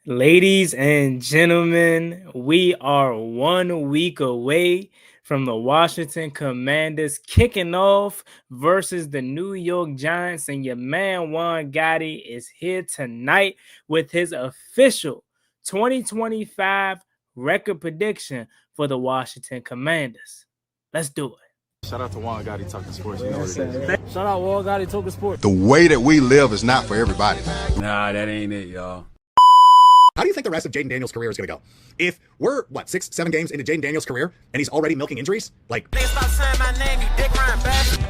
Ladies and gentlemen, we are 1 week away from the Washington Commanders kicking off versus the New York Giants, and your man Juan Gotti is here tonight with his official 2025 record prediction for the Washington Commanders. Let's do it. Shout out to Juan Gotti Talking Sports. You know what it is. Shout out Juan Gotti Talking Sports. The way that we live is not for everybody. Nah, that ain't it, y'all. How do you think the rest of Jaden Daniels' career is going to go? If we're, 6, 7 games into Jaden Daniels' career, and he's already milking injuries? Like, stop saying my name, you dick riding bastard.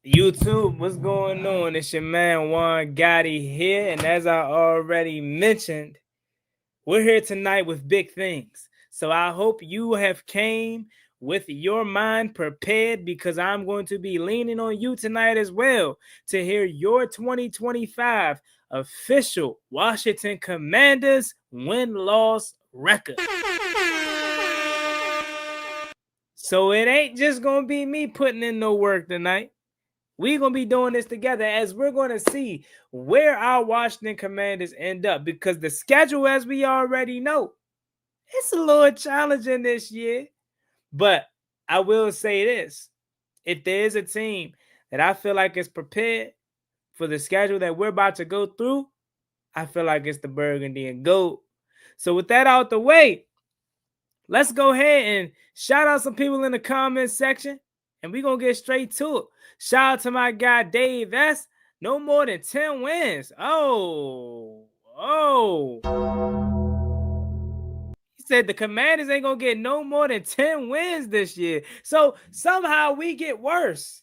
YouTube, what's going on? It's your man Juan Gotti here, and as I already mentioned, we're here tonight with big things. So I hope you have came with your mind prepared, because I'm going to be leaning on you tonight as well to hear your 2025 official Washington Commanders win-loss record. So it ain't just going to be me putting in no work tonight. We're going to be doing this together as we're going to see where our Washington Commanders end up, because the schedule, as we already know, it's a little challenging this year. But I will say this. If there is a team that I feel like is prepared for the schedule that we're about to go through, I feel like it's the Burgundy and Gold. So with that out the way, let's go ahead and shout out some people in the comments section, and we're going to get straight to it. Shout out to my guy, Dave S. No more than 10 wins. Oh. He said the Commanders ain't going to get no more than 10 wins this year. So somehow we get worse,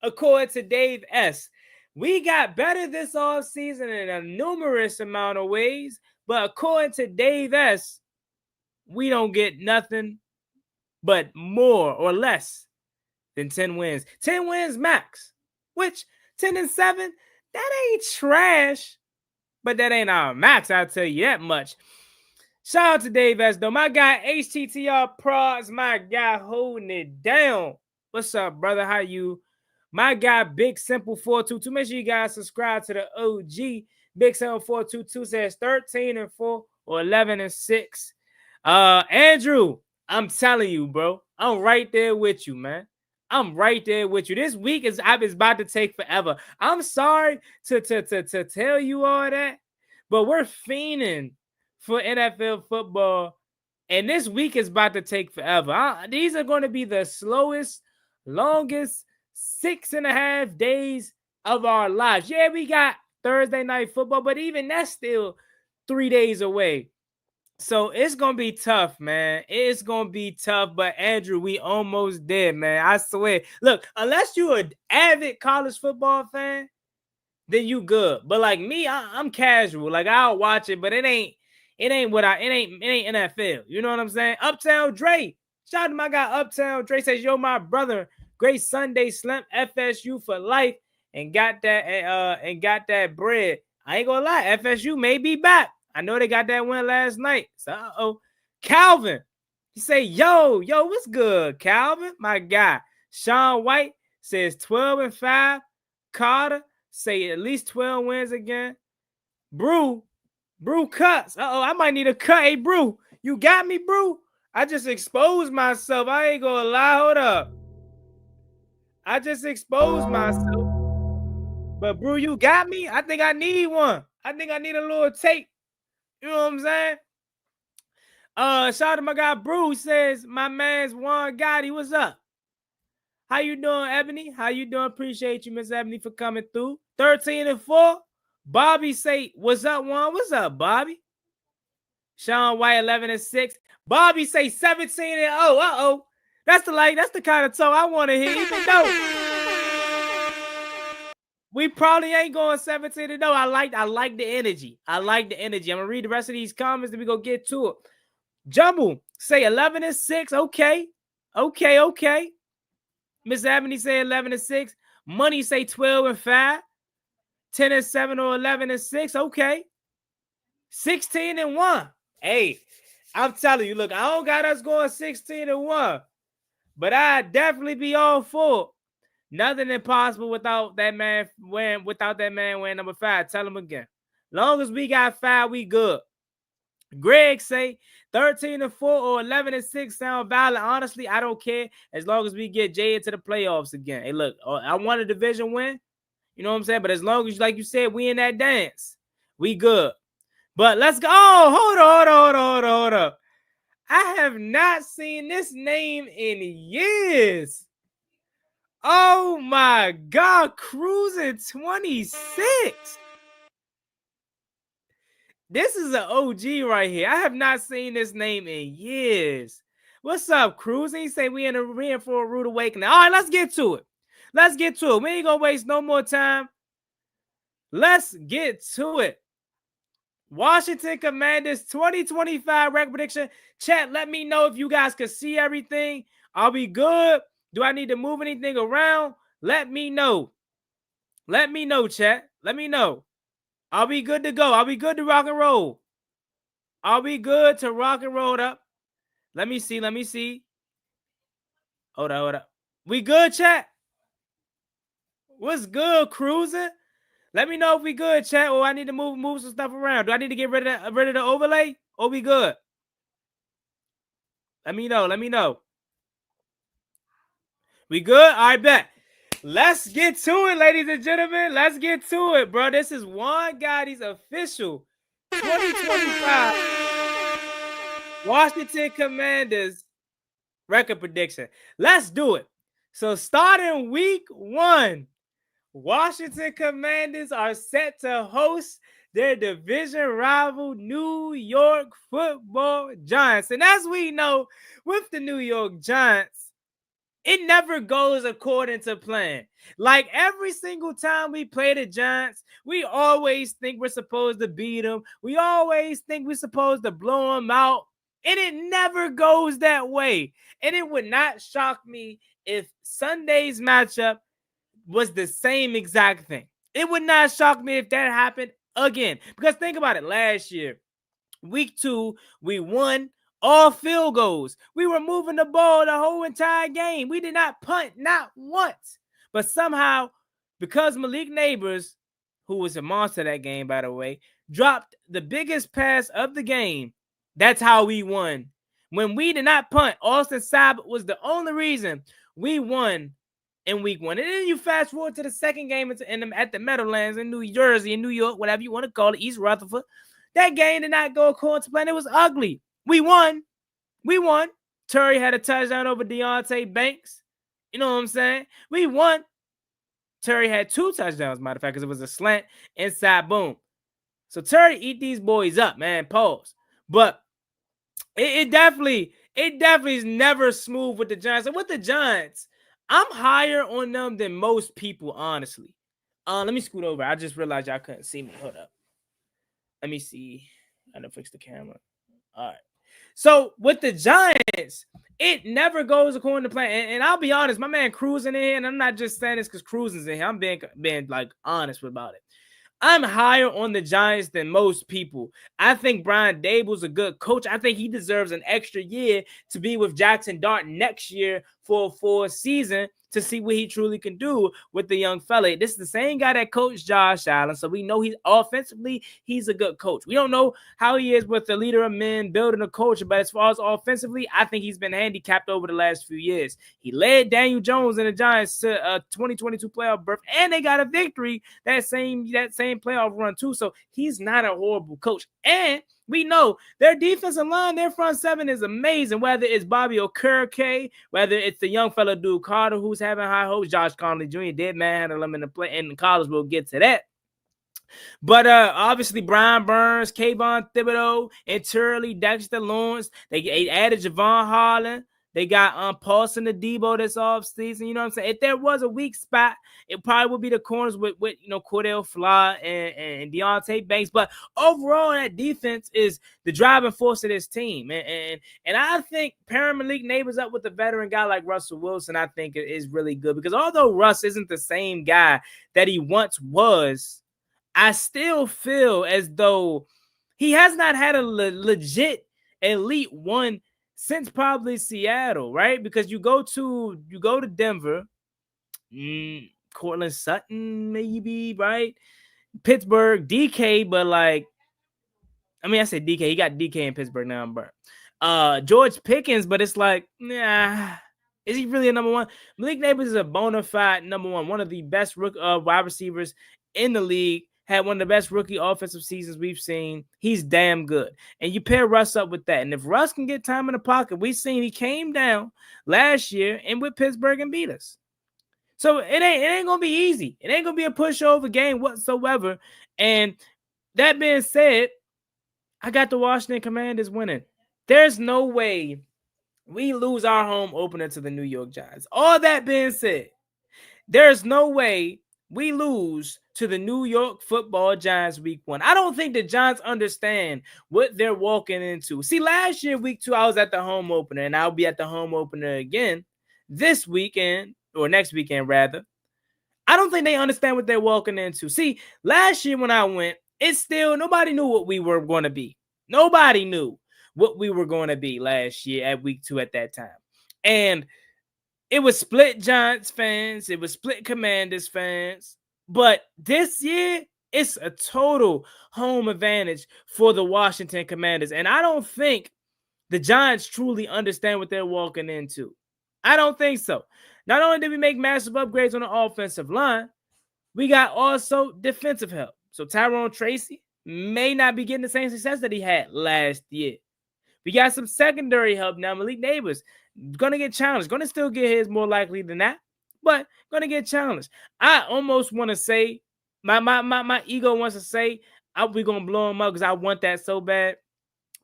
according to Dave S. We got better this offseason in a numerous amount of ways, but according to Dave S., we don't get nothing but more or less than 10 wins. 10 wins max, which 10-7, that ain't trash, but that ain't our max, I'll tell you that much. Shout out to Dave S. though. My guy HTTR Prods, my guy holding it down. What's up, brother? How you? My guy Big Simple 422. Make sure you guys subscribe to the OG. Big Simple 422 says 13-4 or 11-6. Andrew, I'm telling you, bro, I'm right there with you, man. I'm right there with you. This week is about to take forever. I'm sorry to tell you all that, but we're fiending for NFL football, and this week is about to take forever. These are going to be the slowest, longest 6.5 days of our lives. Yeah, we got Thursday night football, but even that's still 3 days away. So it's going to be tough, man. It's going to be tough. But, Andrew, we almost there, man. I swear. Look, unless you're an avid college football fan, then you good. But like me, I'm casual. Like, I'll watch it, but it ain't NFL. You know what I'm saying? Uptown Dre. Shout out to my guy Uptown Dre. Says, yo, my brother, great Sunday slump, FSU for life, and got that bread. I ain't gonna lie, FSU may be back. I know they got that win last night. So, Calvin, he say, yo, what's good, Calvin? My guy. Sean White says 12-5. Carter say at least 12 wins again. Brew cuts. I might need a cut. Hey, Brew, you got me, Brew? I just exposed myself. I ain't gonna lie. Hold up. I just exposed myself. But, Brew, you got me? I think I need one. I think I need a little tape. You know what I'm saying? Shout out to my guy Bruce. Says, my man's Juan Gotti. What's up? How you doing, Ebony? How you doing? Appreciate you, Miss Ebony, for coming through. 13-4. Bobby say, what's up, Juan? What's up, Bobby? Sean White, 11-6. Bobby say 17-0. Uh-oh. That's the kind of talk I want to hear. Even though we probably ain't going 17-0. I like the energy. I'm gonna read the rest of these comments, then we go get to it. Jumble say 11-6. Okay. Okay. Miss Ebony say 11-6. Money say 12-5. 10-7 or 11-6. Okay. 16-1. Hey, I'm telling you, look, I don't got us going 16-1, but I'd definitely be all for nothing impossible without that man wearing number 5. Tell him again. Long as we got 5, we good. Greg say 13-4 or 11-6 sound valid. Honestly, I don't care as long as we get Jay into the playoffs again. Hey, look, I want a division win. You know what I'm saying? But as long as, like you said, we in that dance, we good. But let's go. Oh, hold up. I have not seen this name in years. Oh my God, Cruising 26. This is an OG right here. I have not seen this name in years. What's up, Cruising? He say we in for a rude awakening. All right, let's get to it. We ain't gonna waste no more time. Let's get to it. Washington Commanders 2025 record prediction. Chat, let me know if you guys can see everything. Are we good? Do I need to move anything around? Let me know. Chat. Let me know. Are we good to go? Are we good to rock and roll? Are we good to rock and roll up? Let me see. Hold up. We good, chat? What's good, Cruising? Let me know if we good, chat, or I need to move some stuff around. Do I need to get rid of the overlay, or we good? Let me know. We good? All right, bet. Let's get to it, ladies and gentlemen. Let's get to it, bro. This is Juan Gotti's official 2025 Washington Commanders record prediction. Let's do it. So starting week 1, Washington Commanders are set to host their division rival New York Football Giants. And as we know, with the New York Giants, it never goes according to plan. Like every single time we play the Giants, we always think we're supposed to beat them. We always think we're supposed to blow them out. And it never goes that way. And it would not shock me if Sunday's matchup was the same exact thing. It would not shock me if that happened again. Because think about it. Last year, week 2, we won all field goals. We were moving the ball the whole entire game. We did not punt, not once. But somehow, because Malik Neighbors, who was a monster that game, by the way, dropped the biggest pass of the game, that's how we won. When we did not punt, Austin Sabat was the only reason we won in week 1. And then you fast forward to the second game at the Meadowlands in New Jersey, in New York, whatever you want to call it, East Rutherford. That game did not go according to plan. It was ugly. We won. Terry had a touchdown over Deontay Banks. You know what I'm saying? We won. Terry had 2 touchdowns, matter of fact, because it was a slant inside boom. So Terry eat these boys up, man. Pause. But it definitely is never smooth with the Giants. And with the Giants, I'm higher on them than most people, honestly. Let me scoot over. I just realized y'all couldn't see me. Hold up. Let me see. I done fix the camera. All right. So with the Giants, it never goes according to plan. And I'll be honest, my man Cruising in here, and I'm not just saying this because Cruising's in here. I'm being like honest about it. I'm higher on the Giants than most people. I think Brian Dable's a good coach. I think he deserves an extra year to be with Jackson Dart next year for a full season to see what he truly can do with the young fella. This is the same guy that coached Josh Allen, so we know he's offensively, he's a good coach. We don't know how he is with the leader of men, building a culture, but as far as offensively, I think he's been handicapped over the last few years. He led Daniel Jones and the Giants to a 2022 playoff berth, and they got a victory that same playoff run too, so he's not a horrible coach. And we know their defensive line, their front seven is amazing, whether it's Bobby Okereke, whether it's the young fella Duke Carter, who's having high hopes, Josh Conley Jr., dead man handle him in the play in college. We'll get to that. But obviously Brian Burns, Kayvon Thibodeau, and Turley, Dexter Lawrence. They added Javon Holland. They got Paulson the Debo this offseason. You know what I'm saying? If there was a weak spot, it probably would be the corners with Cordell Fly and Deontay Banks. But overall, that defense is the driving force of this team. And I think pairing Malik Neighbors up with a veteran guy like Russell Wilson, I think is really good. Because although Russ isn't the same guy that he once was, I still feel as though he has not had a legit elite one since probably Seattle, right? Because you go to Denver, Cortland Sutton, maybe, right? Pittsburgh, DK, but I said DK. He got DK in Pittsburgh now. I'm burnt. George Pickens, but it's like, nah. Is he really a number one? Malik Neighbors is a bona fide number one of the best wide receivers in the league. Had one of the best rookie offensive seasons we've seen. He's damn good. And you pair Russ up with that. And if Russ can get time in the pocket, we've seen he came down last year and with Pittsburgh and beat us. So it ain't going to be easy. It ain't going to be a pushover game whatsoever. And that being said, I got the Washington Commanders winning. There's no way we lose our home opener to the New York Giants. All that being said, there's no way we lose to the New York Football Giants week 1. I don't think the Giants understand what they're walking into. See, last year, week 2, I was at the home opener, and I'll be at the home opener again this weekend, or next weekend, rather. I don't think they understand what they're walking into. See, last year when I went, nobody knew what we were going to be. Nobody knew what we were going to be last year at week 2 at that time. And it was split Giants fans. It was split Commanders fans. But this year, it's a total home advantage for the Washington Commanders. And I don't think the Giants truly understand what they're walking into. I don't think so. Not only did we make massive upgrades on the offensive line, we got also defensive help. So Tyrone Tracy may not be getting the same success that he had last year. We got some secondary help now. Malik Neighbors going to get challenged. Going to still get his more likely than that, but going to get challenged. I almost want to say, my ego wants to say, we're going to blow him up because I want that so bad.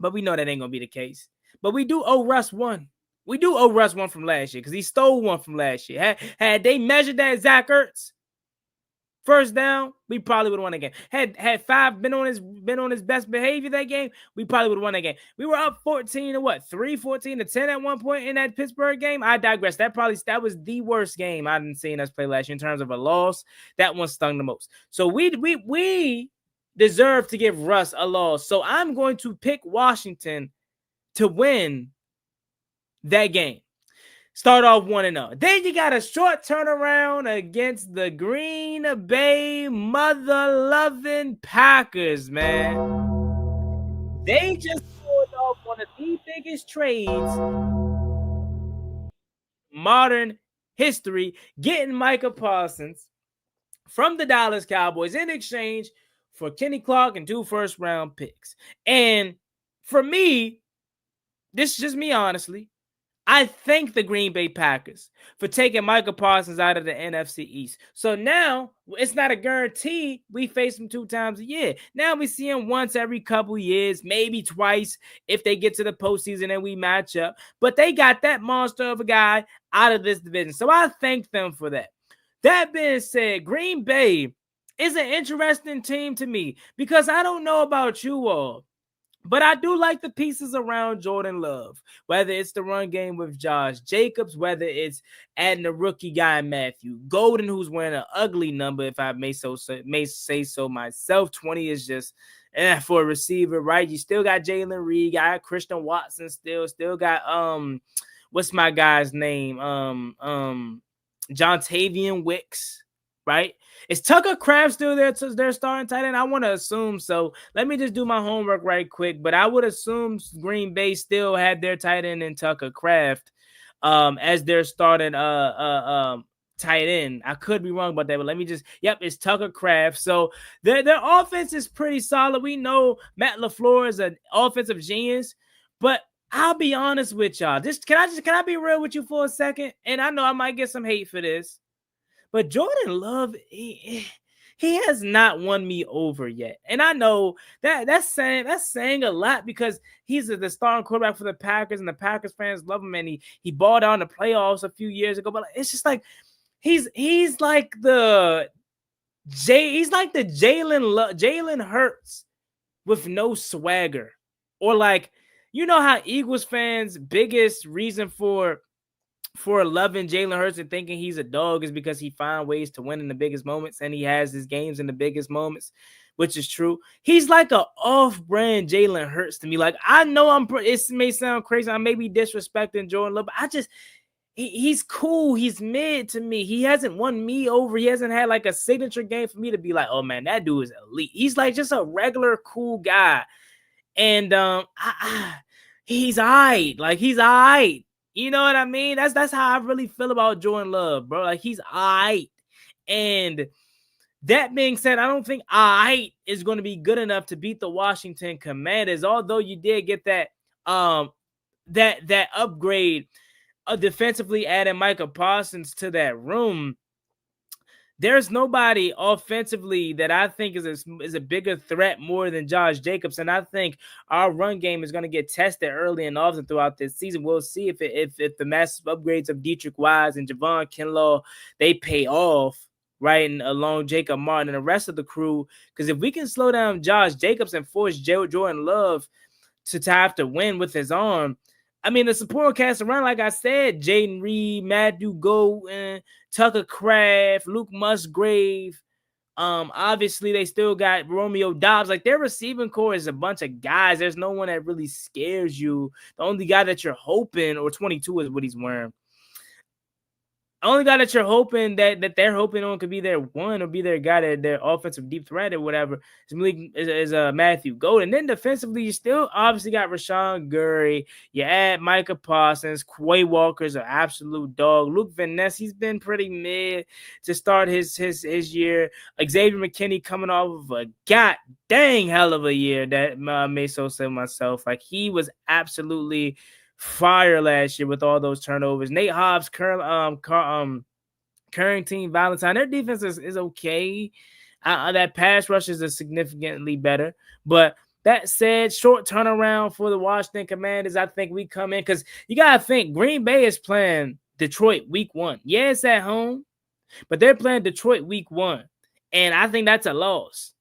But we know that ain't going to be the case. But we do owe Russ one. We do owe Russ one from last year because he stole one from last year. Had they measured that Zach Ertz first down, we probably would have won the game. Had 5 been on his best behavior that game, we probably would have won that game. We were up 14 to 10 at one point in that Pittsburgh game. I digress. That was the worst game I've seen us play last year in terms of a loss. That one stung the most. So we deserve to give Russ a loss. So I'm going to pick Washington to win that game. Start off 1-0. Then you got a short turnaround against the Green Bay mother-loving Packers, man. They just pulled off one of the biggest trades modern history, getting Micah Parsons from the Dallas Cowboys in exchange for Kenny Clark and 2 first-round picks. And for me, this is just me honestly, I thank the Green Bay Packers for taking Micah Parsons out of the NFC East. So now it's not a guarantee we face him 2 times a year. Now we see him once every couple years, maybe twice if they get to the postseason and we match up. But they got that monster of a guy out of this division. So I thank them for that. That being said, Green Bay is an interesting team to me because I don't know about you all, but I do like the pieces around Jordan Love, whether it's the run game with Josh Jacobs, whether it's adding a rookie guy, Matthew Golden, who's wearing an ugly number, if I may say so myself. 20 is just for a receiver, right? You still got Jalen Reed, got Christian Watson still got what's my guy's name? Jontavian Wicks, right? Is Tucker Kraft still there to their starting tight end? I want to assume so. Let me just do my homework right quick. But I would assume Green Bay still had their tight end in Tucker Kraft as their starting tight end. I could be wrong about that, but let me just, it's Tucker Kraft. So their offense is pretty solid. We know Matt LaFleur is an offensive genius, but I'll be honest with y'all. Can I be real with you for a second? And I know I might get some hate for this. But Jordan Love, He has not won me over yet. And I know that's saying a lot because he's the starting quarterback for the Packers, and the Packers fans love him, and he balled out in the playoffs a few years ago. But it's just like he's like the Jalen Hurts with no swagger. Or like, you know how Eagles fans' biggest reason for loving Jalen Hurts and thinking he's a dog is because he finds ways to win in the biggest moments, and he has his games in the biggest moments, which is true. He's like an off-brand Jalen Hurts to me. Like, I know it may sound crazy, I may be disrespecting Jordan Love, but he's cool. He's mid to me. He hasn't won me over. He hasn't had like a signature game for me to be like, oh man, that dude is elite. He's like just a regular cool guy. And he's all right. Like, he's all right. You know what I mean? That's how I really feel about Jordan Love, bro. Like, he's all right. And that being said, I don't think all right is going to be good enough to beat the Washington Commanders. Although you did get that upgrade defensively, adding Micah Parsons to that room. There's nobody offensively that I think is a bigger threat more than Josh Jacobs, and I think our run game is going to get tested early and often throughout this season. We'll see if the massive upgrades of Dietrich Wise and Javon Kinlaw, they pay off, right, and along Jacob Martin and the rest of the crew. Because if we can slow down Josh Jacobs and force Jordan Love to have to win with his arm, I mean, the supporting cast around, like I said, Jaden Reed, Matthew Golden, Tucker Kraft, Luke Musgrave. Obviously, they still got Romeo Dobbs. Like, their receiving core is a bunch of guys. There's no one that really scares you. The only guy that you're hoping, or 22 is what he's wearing. The only guy that you're hoping that they're hoping on could be their one or be their guy, that their offensive deep threat or whatever is Matthew Golden. Then defensively, you still obviously got Rashawn Gary. You add Micah Parsons. Quay Walker's an absolute dog. Luke Van Ness, he's been pretty mid to start his year. Xavier McKinney coming off of a god dang hell of a year that I may so say myself. Like, he was absolutely fire last year with all those turnovers. Nate Hobbs, Carrington, Valentine, their defense is okay. That pass rush is significantly better. But that said, short turnaround for the Washington Commanders. I think we come in because you got to think Green Bay is playing Detroit week 1. Yeah, it's at home, but they're playing Detroit week 1. And I think that's a loss.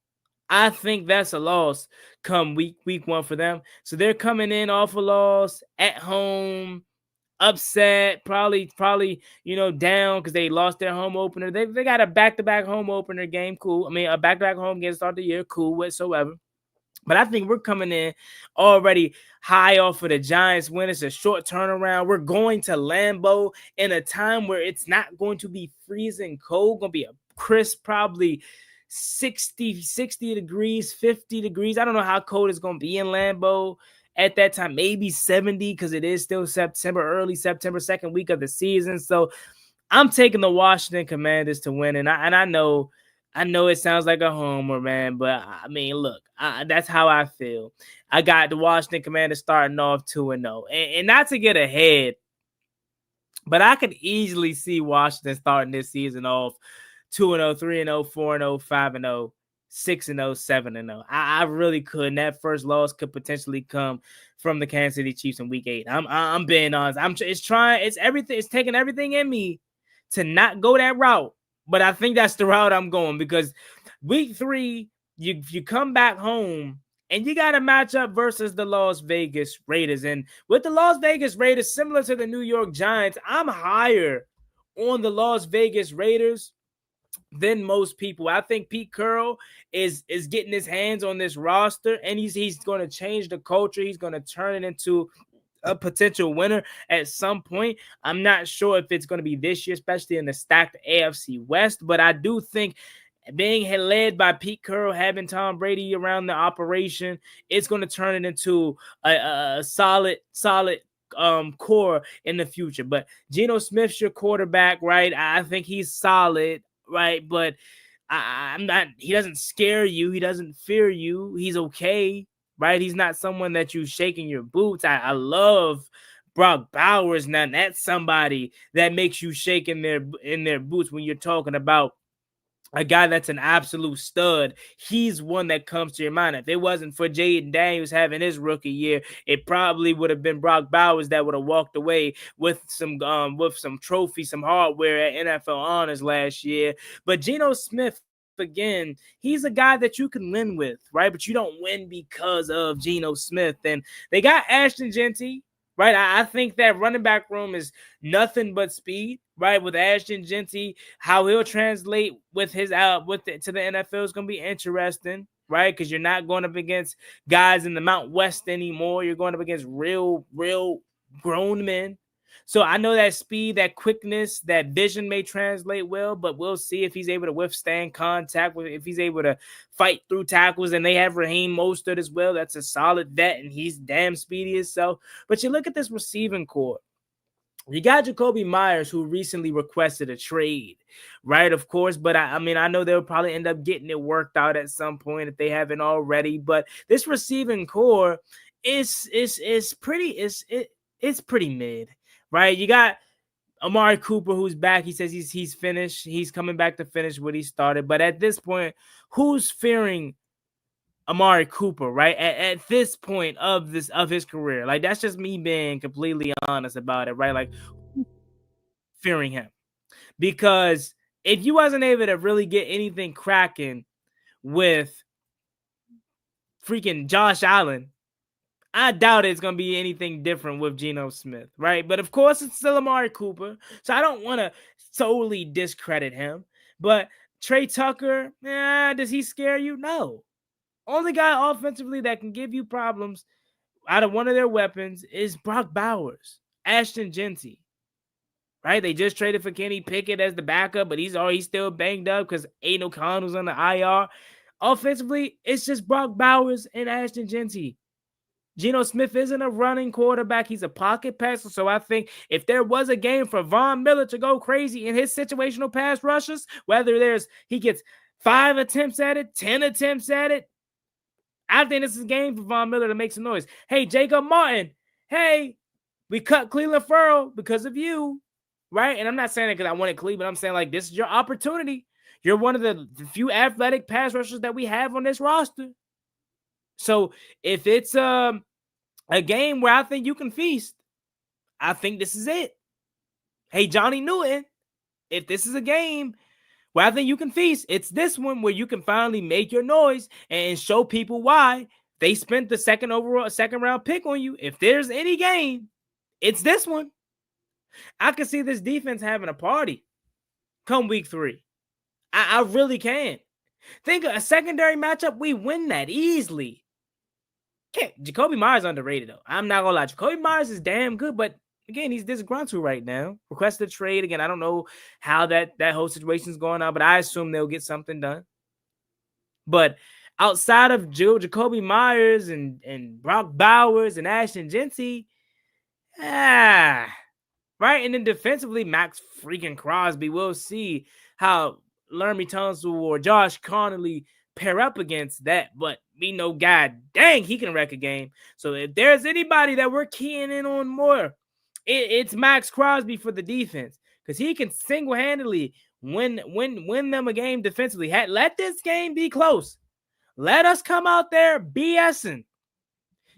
I think that's a loss come week 1 for them. So they're coming in off a loss at home, upset, probably down because they lost their home opener. They got a back-to-back home opener game, cool. I mean, a back-to-back home game to start the year, cool whatsoever. But I think we're coming in already high off of the Giants win. It's a short turnaround. We're going to Lambeau in a time where it's not going to be freezing cold. Going to be a crisp, probably 60 degrees, 50 degrees. I don't know how cold it's going to be in Lambeau at that time. Maybe 70 because it is still early September, second week of the season. So I'm taking the Washington Commanders to win. And I know it sounds like a homer, man, but I mean, look, that's how I feel. I got the Washington Commanders starting off 2-0. And not to get ahead, but I could easily see Washington starting this season off 2-0, 3-0, 4-0, 5-0, 6-0, 7-0. I really could. And that first loss could potentially come from the Kansas City Chiefs in week 8. I'm being honest. It's taking everything in me to not go that route. But I think that's the route I'm going because week 3, you come back home and you got to match up versus the Las Vegas Raiders. And with the Las Vegas Raiders, similar to the New York Giants, I'm higher on the Las Vegas Raiders than most people. I think Pete Carroll is getting his hands on this roster, and he's going to change the culture. He's going to turn it into a potential winner at some point. I'm not sure if it's going to be this year, especially in the stacked AFC West, but I do think being led by Pete Carroll, having Tom Brady around the operation, it's going to turn it into a solid core in the future. But Geno Smith's your quarterback, right? I think he's solid, right? But I'm not. He doesn't scare you. He doesn't fear you. He's okay, right? He's not someone that you shaking your boots. I love Brock Bowers. Now that's somebody that makes you shake in their boots when you're talking about a guy that's an absolute stud, he's one that comes to your mind. If it wasn't for Jaden Daniels having his rookie year, it probably would have been Brock Bowers that would have walked away with some trophy, some hardware at NFL Honors last year. But Geno Smith, again, he's a guy that you can win with, right? But you don't win because of Geno Smith. And they got Ashton Genty, right? I think that running back room is nothing but speed, right? With Ashton Genty, how he'll translate with his to the NFL is going to be interesting, right? Because you're not going up against guys in the Mount West anymore. You're going up against real grown men. So I know that speed, that quickness, that vision may translate well, but we'll see if he's able to withstand contact, if he's able to fight through tackles. And they have Raheem Mostert as well. That's a solid vet, and he's damn speedy himself. But you look at this receiving core. You got Jacoby Myers, who recently requested a trade, right? Of course, but I mean, I know they'll probably end up getting it worked out at some point if they haven't already. But this receiving core is pretty mid. Right, you got Amari Cooper, who's back. He says he's finished. He's coming back to finish what he started. But at this point, who's fearing Amari Cooper? Right, at this point of his career, like that's just me being completely honest about it. Right, like fearing him, because if you wasn't able to really get anything cracking with freaking Josh Allen, I doubt it's going to be anything different with Geno Smith, right? But of course, it's still Amari Cooper, so I don't want to solely discredit him. But Trey Tucker, does he scare you? No. Only guy offensively that can give you problems out of one of their weapons is Brock Bowers, Ashton Genty, right? They just traded for Kenny Pickett as the backup, but he's still banged up because Aiden O'Connell's on the IR. Offensively, it's just Brock Bowers and Ashton Genty. Geno Smith isn't a running quarterback. He's a pocket passer. So I think if there was a game for Von Miller to go crazy in his situational pass rushes, whether he gets 5 attempts at it, 10 attempts at it, I think this is a game for Von Miller to make some noise. Hey, Jacob Martin, hey, we cut Cleveland Farrell because of you, right? And I'm not saying it because I wanted Cleveland. I'm saying like this is your opportunity. You're one of the few athletic pass rushers that we have on this roster. So if it's a game where I think you can feast, I think this is it. Hey, Johnny Newton, if this is a game where I think you can feast, it's this one where you can finally make your noise and show people why they spent the second round pick on you. If there's any game, it's this one. I can see this defense having a party come week 3. I really can. Think of a secondary matchup, we win that easily. Jacoby Myers underrated, though. I'm not going to lie. Jacoby Myers is damn good, but again, he's disgruntled right now. Requested a trade. Again, I don't know how that whole situation is going on, but I assume they'll get something done. But outside of Jacoby Myers and Brock Bowers and Ashton Genty, right? And then defensively, Max freaking Crosby. We'll see how Laramie Tunsil or Josh Connolly pair up against that, but we know God dang he can wreck a game. So if there's anybody that we're keying in on more, it's Max Crosby for the defense, because he can single-handedly win them a game defensively. Let this game be close. Let us come out there BSing,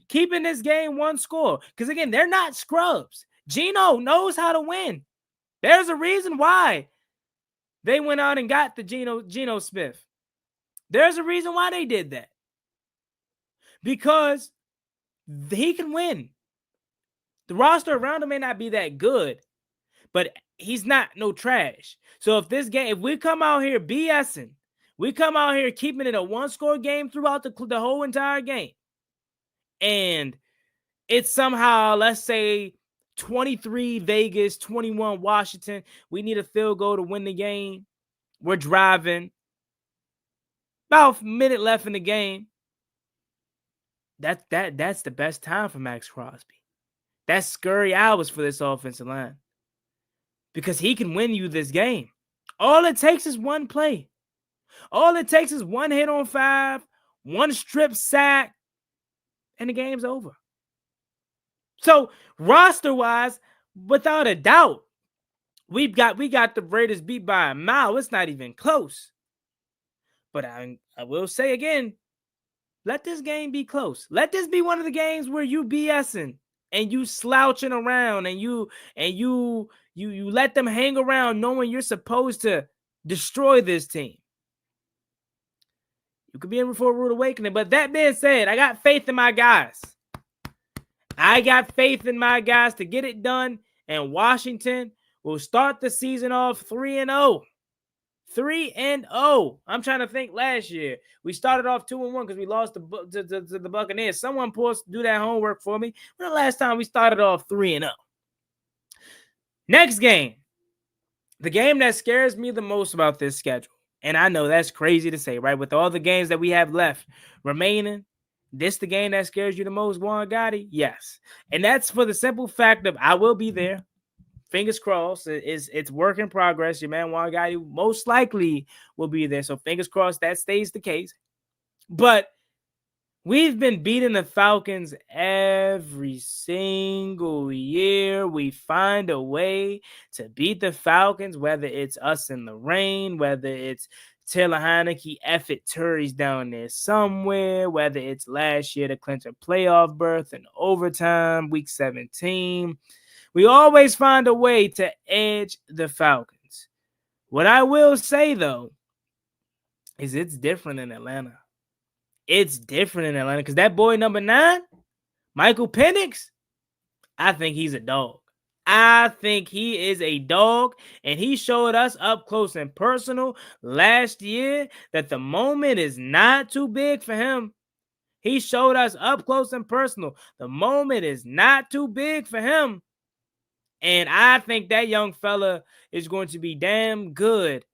keeping this game one score, because again, they're not scrubs. Geno knows how to win. There's a reason why they went out and got the Geno Smith. There's a reason why they did that. Because he can win. The roster around him may not be that good, but he's not no trash. So if we come out here BSing, we come out here keeping it a one-score game throughout the whole entire game, and it's somehow, let's say, 23 Vegas, 21 Washington, we need a field goal to win the game. We're driving. About a minute left in the game. That's the best time for Max Crosby. That's scurry hours for this offensive line, because he can win you this game. All it takes is one play. All it takes is one hit on 5, one strip sack, and the game's over. So roster-wise, without a doubt, we got the Raiders beat by a mile. It's not even close. But I will say again, let this game be close. Let this be one of the games where you BSing and you slouching around and you let them hang around knowing you're supposed to destroy this team. You could be in for a rude awakening. But that being said, I got faith in my guys. I got faith in my guys to get it done. And Washington will start the season off 3-0. 3-0. I'm trying to think last year. We started off 2-1 because we lost to the Buccaneers. Someone supposed to do that homework for me. When the last time we started off 3-0? Next game. The game that scares me the most about this schedule. And I know that's crazy to say, right? With all the games that we have left remaining, this the game that scares you the most, Juan Gotti? Yes. And that's for the simple fact of I will be there. Fingers crossed. It's work in progress. Your man Juan Gotti most likely will be there. So fingers crossed that stays the case. But we've been beating the Falcons every single year. We find a way to beat the Falcons, whether it's us in the rain, whether it's Taylor Heineke, Effort Turries down there somewhere, whether it's last year to clinch a playoff berth in overtime, week 17. We always find a way to edge the Falcons. What I will say, though, is it's different in Atlanta. It's different in Atlanta because that boy number 9, Michael Penix, I think he's a dog. I think he is a dog, and he showed us up close and personal last year that the moment is not too big for him. He showed us up close and personal. The moment is not too big for him. And I think that young fella is going to be damn good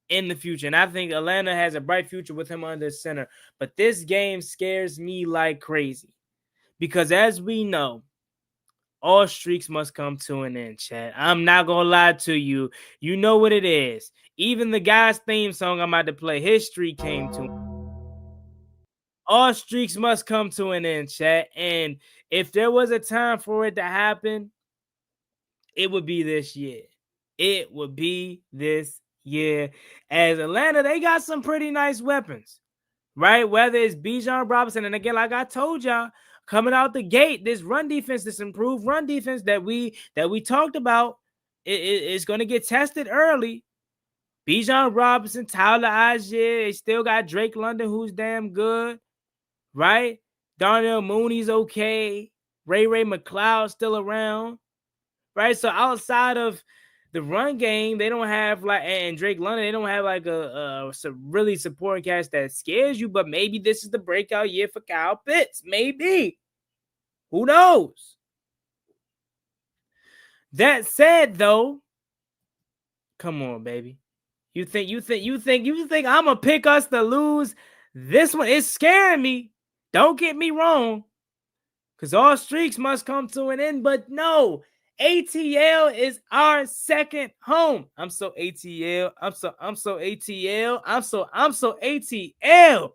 in the future. And I think Atlanta has a bright future with him under center. But this game scares me like crazy. Because as we know, all streaks must come to an end, Chad. I'm not going to lie to you. You know what it is. Even the guy's theme song I'm about to play, his streak came to an end. All streaks must come to an end, Chad. And if there was a time for it to happen, it would be this year. It would be this year. As Atlanta, they got some pretty nice weapons, right? Whether it's Bijan Robinson, and again, like I told y'all, coming out the gate, this run defense, this improved run defense that we talked about, it's going to get tested early. Bijan Robinson, Tyler Algier, they still got Drake London, who's damn good, right? Darnell Mooney's okay. Ray McLeod still around. Right, so outside of the run game, they don't have and Drake London, they don't have a really supporting cast that scares you. But maybe this is the breakout year for Kyle Pitts. Maybe, who knows? That said, though, come on, baby. You think I'm gonna pick us to lose this one? It's scaring me. Don't get me wrong, because all streaks must come to an end. But no. ATL is our second home. I'm so ATL. I'm so ATL. I'm so ATL.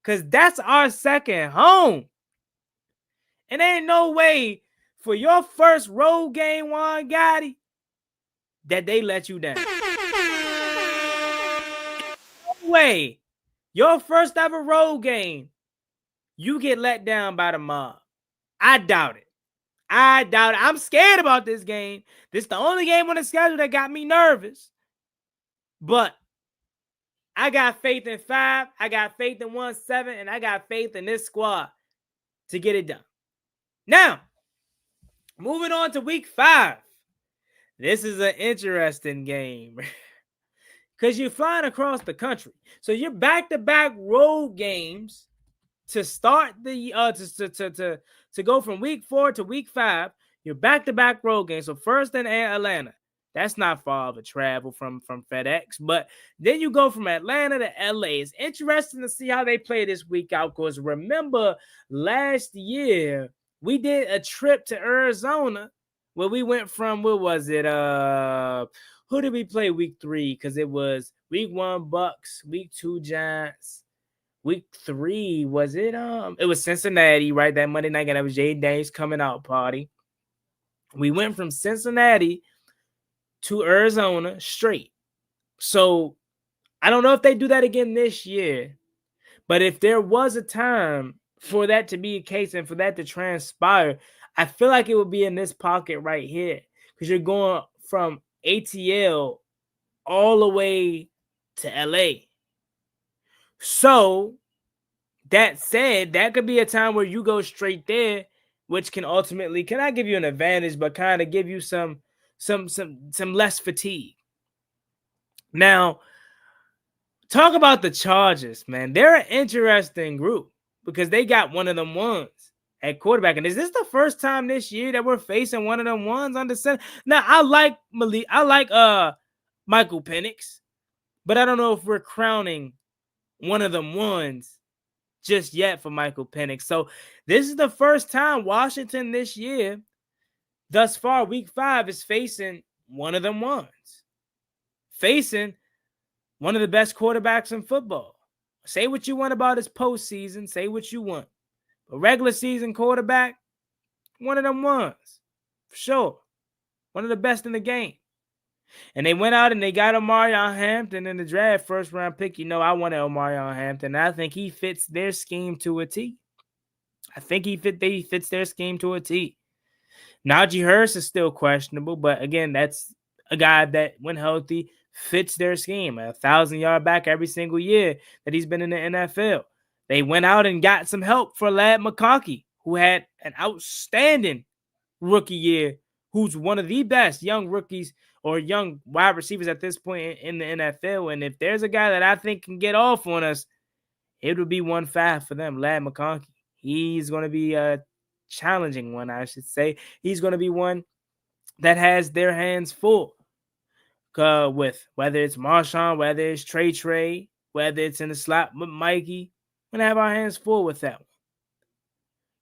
Cause that's our second home. And ain't no way for your first road game, Juan Gotti, that they let you down. No way. Your first ever road game, you get let down by the mob. I doubt it. I'm scared about this game. This is the only game on the schedule that got me nervous. But I got faith in 5. I got faith in 1-7. And I got faith in this squad to get it done. Now, moving on to week 5. This is an interesting game. Because you're flying across the country. So you're back-to-back road games to start the to go from week 4 to week 5, you're back-to-back road games. So first in Atlanta. That's not far of a travel from FedEx. But then you go from Atlanta to LA. It's interesting to see how they play this week out. Because remember, last year, we did a trip to Arizona where we went from, what was it? Who did we play week 3? Because it was week 1 Bucks, week 2 Giants. Week 3, was it? It was Cincinnati, right? That Monday night game. That was Jaden Daniels coming out party. We went from Cincinnati to Arizona straight. So I don't know if they do that again this year, but if there was a time for that to be a case and for that to transpire, I feel like it would be in this pocket right here, because you're going from ATL all the way to LA. So that said, that could be a time where you go straight there, which can ultimately cannot give you an advantage, but kind of give you some less fatigue. Now, talk about the Chargers, man. They're an interesting group because they got one of them ones at quarterback. And is this the first time this year that we're facing one of them ones on the center? Now, I like Michael Penix, but I don't know if we're crowning one of them ones just yet for Michael Penix. So this is the first time Washington this year, thus far, week 5, is facing one of them ones. Facing one of the best quarterbacks in football. Say what you want about his postseason. Say what you want. But regular season quarterback, one of them ones. For sure. One of the best in the game. And they went out and they got Omarion Hampton in the draft, first round pick. You know, I wanted Omarion Hampton. I think he fits their scheme to a T. I think he fits their scheme to a T. Najee Harris is still questionable, but again, that's a guy that, when healthy, fits their scheme. 1,000-yard back every single year that he's been in the NFL. They went out and got some help for Ladd McConkey, who had an outstanding rookie year, who's one of the best young rookies or young wide receivers at this point in the NFL. And if there's a guy that I think can get off on us, it would be 1-5 for them, Ladd McConkey. He's going to be a challenging one, I should say. He's going to be one that has their hands full. With whether it's Marshawn, whether it's Trey, whether it's in the slot with Mikey, we're going to have our hands full with that one.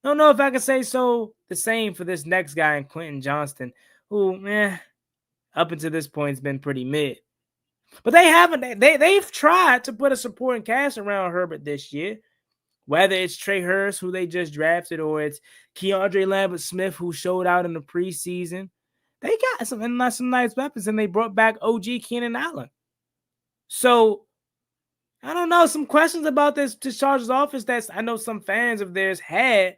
Don't know if I can say so the same for this next guy in Quentin Johnston, who, up until this point has been pretty mid. But they've tried to put a supporting cast around Herbert this year, whether it's Trey Hurst, who they just drafted, or it's Keandre Lambert-Smith, who showed out in the preseason. They got some nice weapons, and they brought back OG Keenan Allen. So, I don't know, some questions about this Chargers offense that I know some fans of theirs had. I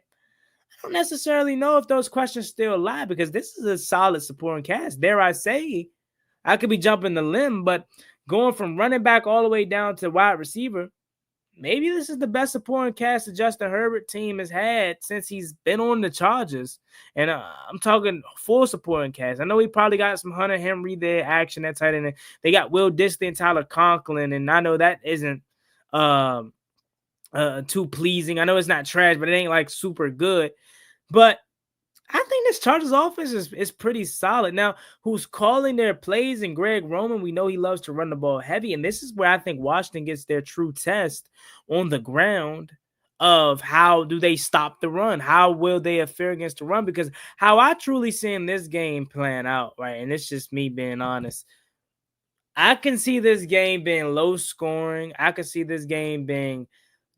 don't necessarily know if those questions still lie, because this is a solid supporting cast. Dare I say, I could be jumping the limb, but going from running back all the way down to wide receiver, maybe this is the best supporting cast the Justin Herbert team has had since he's been on the Chargers. And I'm talking full supporting cast. I know he probably got some Hunter Henry there action at tight end. They got Will Dissly and Tyler Conklin, and I know that isn't too pleasing. I know it's not trash, but it ain't like super good. But I think this Chargers offense is pretty solid. Now, who's calling their plays? And Greg Roman, we know he loves to run the ball heavy. And this is where I think Washington gets their true test on the ground of how do they stop the run? How will they fare against the run? Because how I truly seeing this game plan out, right, and it's just me being honest, I can see this game being low scoring. I can see this game being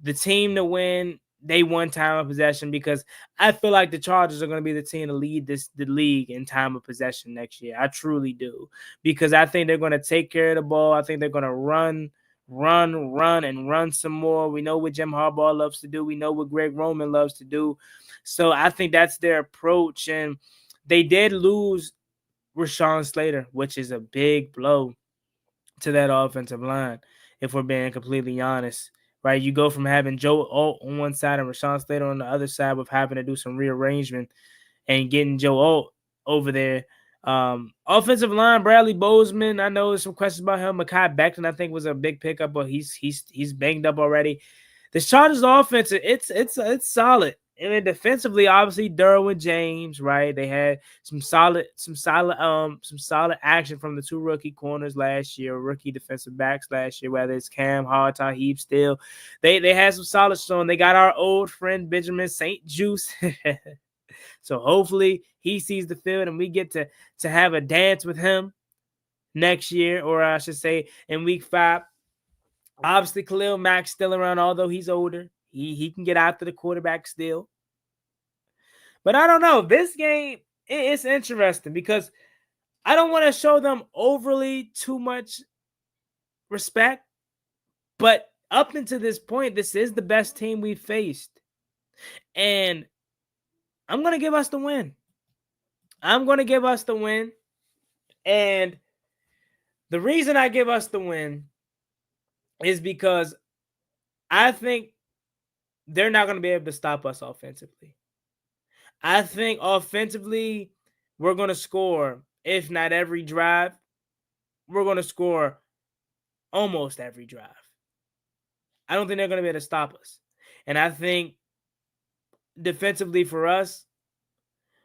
the team to win. They won time of possession, because I feel like the Chargers are going to be the team to lead the league in time of possession next year. I truly do, because I think they're going to take care of the ball. I think they're going to run some more. We know what Jim Harbaugh loves to do. We know what Greg Roman loves to do. So I think that's their approach. And they did lose Rashawn Slater, which is a big blow to that offensive line, if we're being completely honest. Right, you go from having Joe Alt on one side and Rashawn Slater on the other side, with having to do some rearrangement and getting Joe Alt over there. Offensive line, Bradley Bozeman, I know there's some questions about him. Mekhi Becton, I think, was a big pickup, but he's banged up already. The Chargers offense, it's solid. And then defensively, obviously, Derwin James, right? They had some solid action from the two rookie corners last year, rookie defensive backs last year, whether it's Cam, Hard, Taheeb Still. They had some solid showing. They got our old friend Benjamin St. Juice. So hopefully he sees the field and we get to have a dance with him next year, or I should say in week 5. Obviously, Khalil Mack's still around, although he's older. He can get after the quarterback still. But I don't know. This game, it's interesting, because I don't want to show them overly too much respect, But up until this point, this is the best team we've faced. And I'm going to give us the win. And the reason I give us the win is because I think they're not going to be able to stop us offensively. I think offensively, we're going to score, if not every drive, we're going to score almost every drive. I don't think they're going to be able to stop us. And I think defensively for us,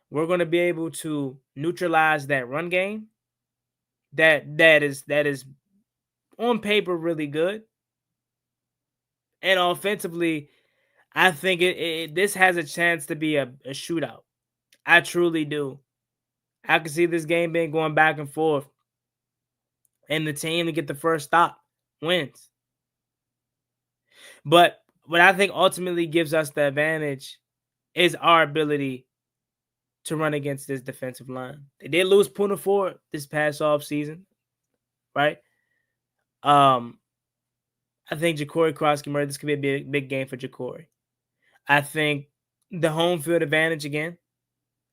we're going to be able to neutralize that run game. That is on paper really good. And offensively, I think this has a chance to be a shootout. I truly do. I can see this game being going back and forth. And the team to get the first stop wins. But what I think ultimately gives us the advantage is our ability to run against this defensive line. They did lose Puna Ford this past offseason, right? I think Ja'Cory Cross-Murray, this could be a big game for Ja'Cory. I think the home field advantage again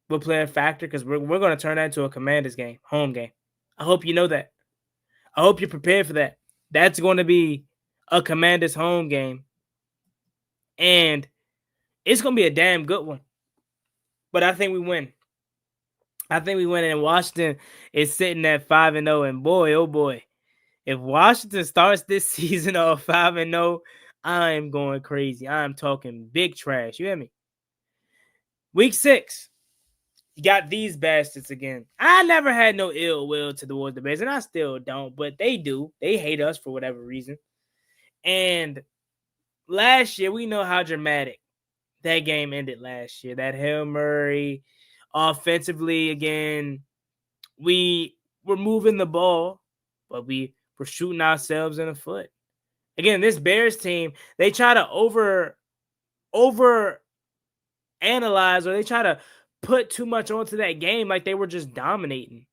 will play a factor because we're going to turn that into a Commanders game, home game. I hope you know that. I hope you're prepared for that. That's going to be a Commanders home game. And it's going to be a damn good one. But I think we win. And Washington is sitting at 5-0. And boy, oh boy, if Washington starts this season off 5-0, I am going crazy. I am talking big trash. You hear me? Week 6. You got these bastards again. I never had no ill will towards the Bears, and I still don't, but they do. They hate us for whatever reason. And last year, we know how dramatic that game ended last year. That Hail Murray, offensively, again, we were moving the ball, but we were shooting ourselves in the foot. Again, this Bears team, they try to over analyze, or they try to put too much onto that game like they were just dominating.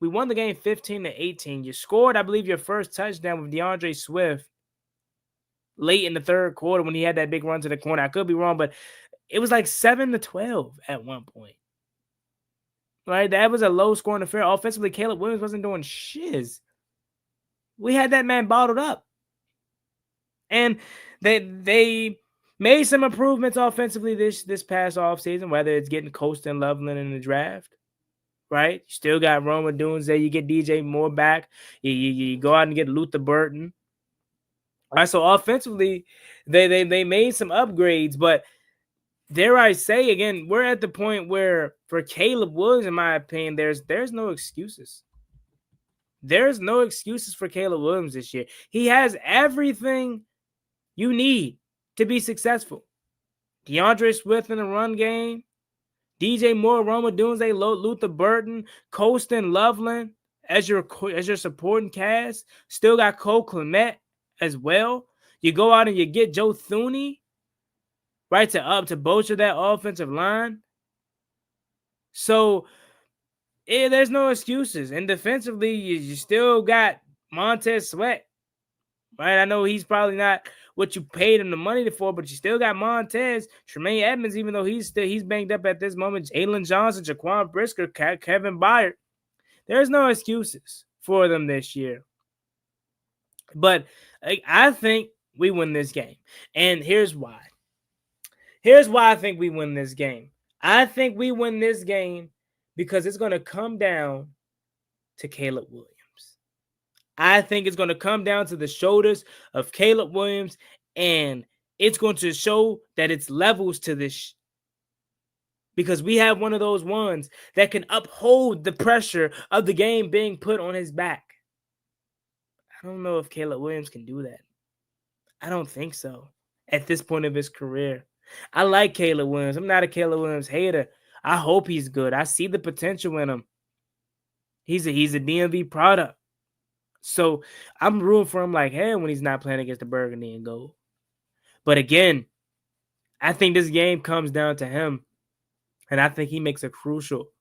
We won the game 15-18. You scored, I believe, your first touchdown with DeAndre Swift late in the third quarter when he had that big run to the corner. I could be wrong, but it was like 7-12 at one point. Right? That was a low-scoring affair. Offensively, Caleb Williams wasn't doing shiz. We had that man bottled up. And they made some improvements offensively this past offseason, whether it's getting Costa and Loveland in the draft, right? You still got Roma Dunze. You get DJ Moore back. You go out and get Luther Burton. All right, so offensively, they made some upgrades, but dare I say, again, we're at the point where for Caleb Williams, in my opinion, there's no excuses. There's no excuses for Caleb Williams this year. He has everything you need to be successful. DeAndre Swift in the run game, DJ Moore, Roma Dunze, Luther Burton, Costa and Loveland as your supporting cast. Still got Cole Kmet as well. You go out and you get Joe Thuney, right, to bolster that offensive line. So there's no excuses. And defensively, you still got Montez Sweat, right? I know he's probably not what you paid him the money for, but you still got Montez, Tremaine Edmonds, even though he's banged up at this moment, Jalen Johnson, Jaquan Brisker, Kevin Byard. There's no excuses for them this year. But I think we win this game. And here's why. Here's why I think we win this game. I think we win this game because it's going to come down to Caleb Williams. I think it's going to come down to the shoulders of Caleb Williams, and it's going to show that it's levels to this because we have one of those ones that can uphold the pressure of the game being put on his back. I don't know if Caleb Williams can do that. I don't think so at this point of his career. I like Caleb Williams. I'm not a Caleb Williams hater. I hope he's good. I see the potential in him. He's a DMV product. So I'm rooting for him like hell when he's not playing against the Burgundy and Gold. But again, I think this game comes down to him. And I think he makes a crucial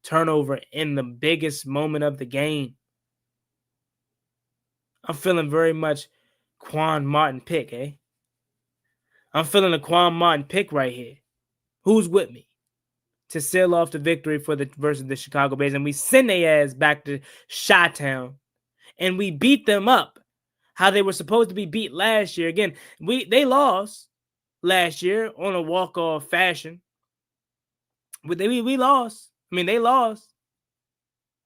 turnover in the biggest moment of the game. I'm feeling very much Quan Martin pick, eh? I'm feeling a Quan Martin pick right here. Who's with me to seal off the victory versus the Chicago Bears, and we send their ass back to Chi-Town, and we beat them up how they were supposed to be beat last year. Again, they lost last year on a walk-off fashion. But we lost. I mean, they lost.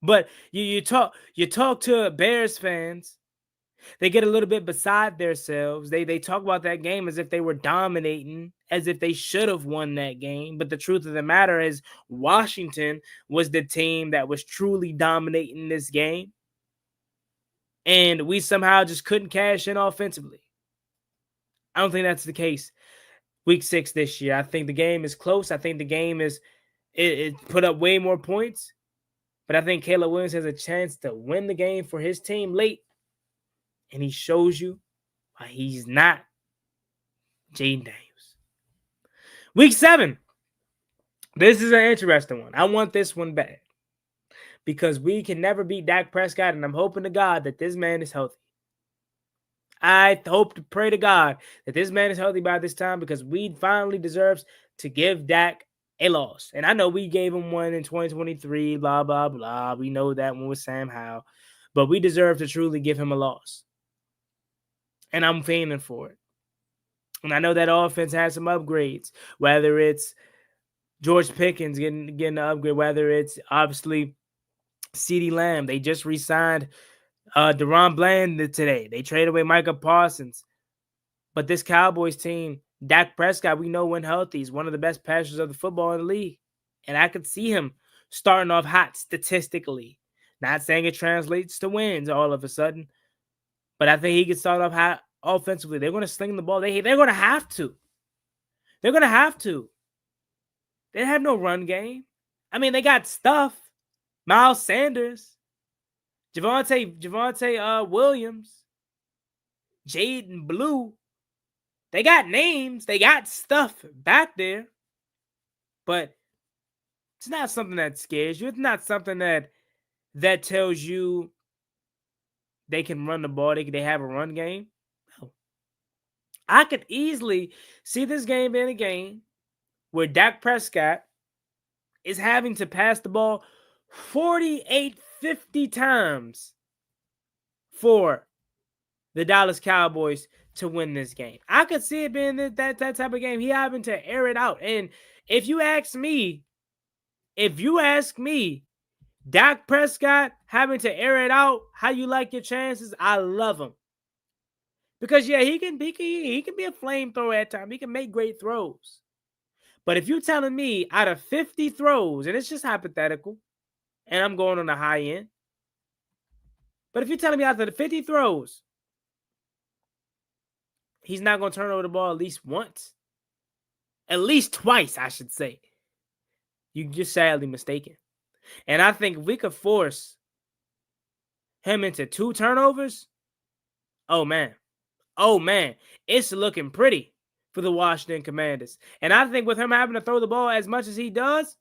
But you talk to Bears fans, they get a little bit beside themselves. They talk about that game as if they were dominating, as if they should have won that game. But the truth of the matter is Washington was the team that was truly dominating this game. And we somehow just couldn't cash in offensively. I don't think that's the case week 6 this year. I think the game is close. I think the game is it put up way more points. But I think Caleb Williams has a chance to win the game for his team late. And he shows you why he's not Jaden Daniels. Week 7. This is an interesting one. I want this one bad. Because we can never beat Dak Prescott, and I'm hoping to God that this man is healthy. I hope to pray to God that this man is healthy by this time, because we finally deserves to give Dak a loss. And I know we gave him one in 2023, blah, blah, blah. We know that one with Sam Howell. But we deserve to truly give him a loss. And I'm feeling for it. And I know that offense has some upgrades, whether it's George Pickens getting an upgrade, whether it's obviously CeeDee Lamb. They just re-signed Deron Bland today. They traded away Micah Parsons. But this Cowboys team, Dak Prescott, we know when healthy, is one of the best passers of the football in the league. And I could see him starting off hot statistically. Not saying it translates to wins all of a sudden. But I think he could start off hot offensively. They're going to sling the ball. They're going to have to. They're going to have to. They have no run game. I mean, they got stuff. Miles Sanders, Javonte Williams, Jaden Blue. They got names. They got stuff back there. But it's not something that scares you. It's not something that tells you they can run the ball. They have a run game. No. I could easily see this game being a game where Dak Prescott is having to pass the ball 50 times for the Dallas Cowboys to win this game. I could see it being that type of game. He having to air it out. And if you ask me, Dak Prescott having to air it out, how you like your chances? I love him. Because, yeah, he can be a flamethrower at times. He can make great throws. But if you're telling me out of 50 throws, and it's just hypothetical, and I'm going on the high end, but if you're telling me out of the 50 throws, he's not going to turn over the ball at least once, at least twice, I should say, you're just sadly mistaken. And I think if we could force him into 2 turnovers, oh man, it's looking pretty for the Washington Commanders. And I think with him having to throw the ball as much as he does,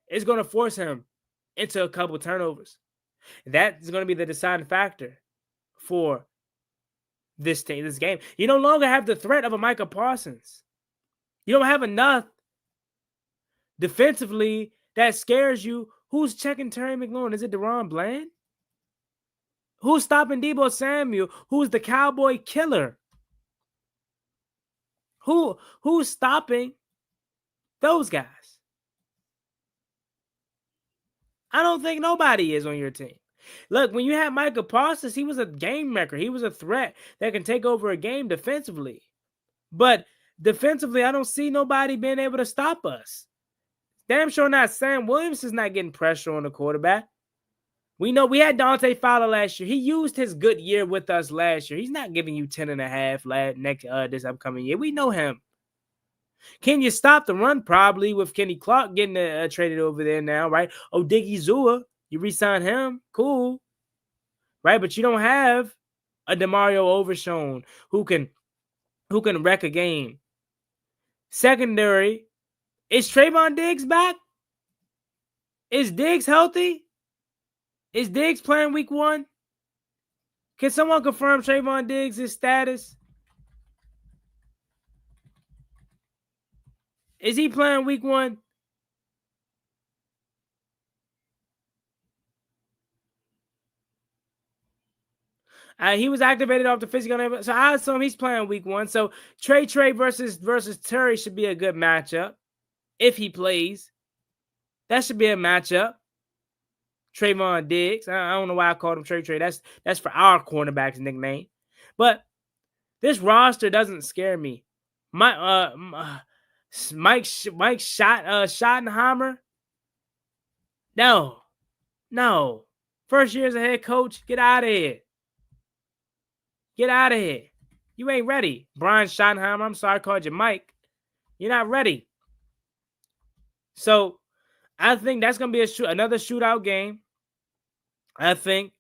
it's going to force him into a couple turnovers. That's going to be the deciding factor for this game. You no longer have the threat of a Micah Parsons. You don't have enough defensively that scares you. Who's checking Terry McLaurin? Is it Deron Bland? Who's stopping Deebo Samuel? Who's the Cowboy killer? Who's stopping those guys? I don't think nobody is on your team. Look, when you have Micah Parsons, he was a game maker. He was a threat that can take over a game defensively. But defensively, I don't see nobody being able to stop us. Damn sure not Sam Williams is not getting pressure on the quarterback. We know we had Dante Fowler last year. He used his good year with us last year. He's not giving you 10.5 this upcoming year. We know him. Can you stop the run? Probably, with Kenny Clark getting traded over there now, right? Odigizua, you re-sign him. Cool. Right? But you don't have a DeMario Overshown who can wreck a game. Secondary, is Trayvon Diggs back? Is Diggs healthy? Is Diggs playing week 1? Can someone confirm Trayvon Diggs' status? Is he playing week 1? He was activated off the physical. So I assume he's playing week 1. So Trey versus Terry should be a good matchup. If he plays, that should be a matchup. Trayvon Diggs. I don't know why I called him Trey. That's for our cornerback's nickname. But this roster doesn't scare me. Mike Schottenheimer. No. First year as a head coach. Get out of here. Get out of here. You ain't ready. Brian Schottenheimer. I'm sorry I called you Mike. You're not ready. So I think that's going to be another shootout game. I think.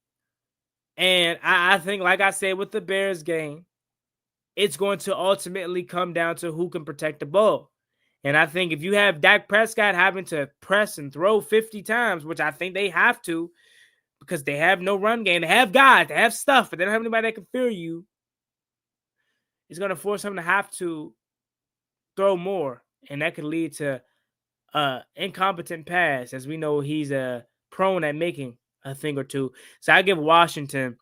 And I think, like I said, with the Bears game, it's going to ultimately come down to who can protect the ball. And I think if you have Dak Prescott having to press and throw 50 times, which I think they have to because they have no run game. They have guys, they have stuff, but they don't have anybody that can fear you. It's going to force him to have to throw more. And that could lead to incompetent pass, as we know he's prone at making a thing or two. So I give Washington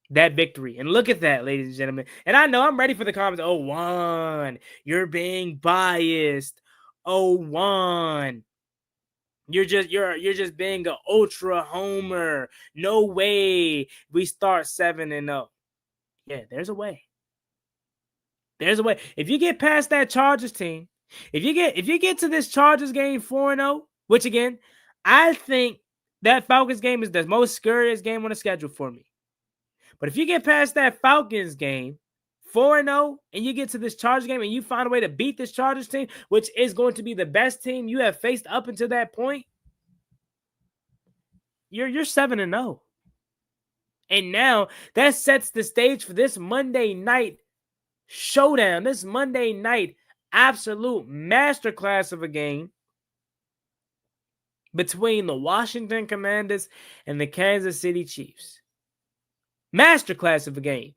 that victory. And look at that, ladies and gentlemen. And I know I'm ready for the comments. Oh, Juan, you're being biased. Oh, Juan, you're just being an ultra homer. No way we start 7-0. Yeah, there's a way. There's a way. If you get past that Chargers team, if you get to this Chargers game 4-0, which again, I think that Falcons game is the most scariest game on the schedule for me. But if you get past that Falcons game 4-0 and you get to this Chargers game and you find a way to beat this Chargers team, which is going to be the best team you have faced up until that point, you're 7-0. And now that sets the stage for this Monday night showdown, this Monday night absolute masterclass of a game between the Washington Commanders and the Kansas City Chiefs. Masterclass of a game.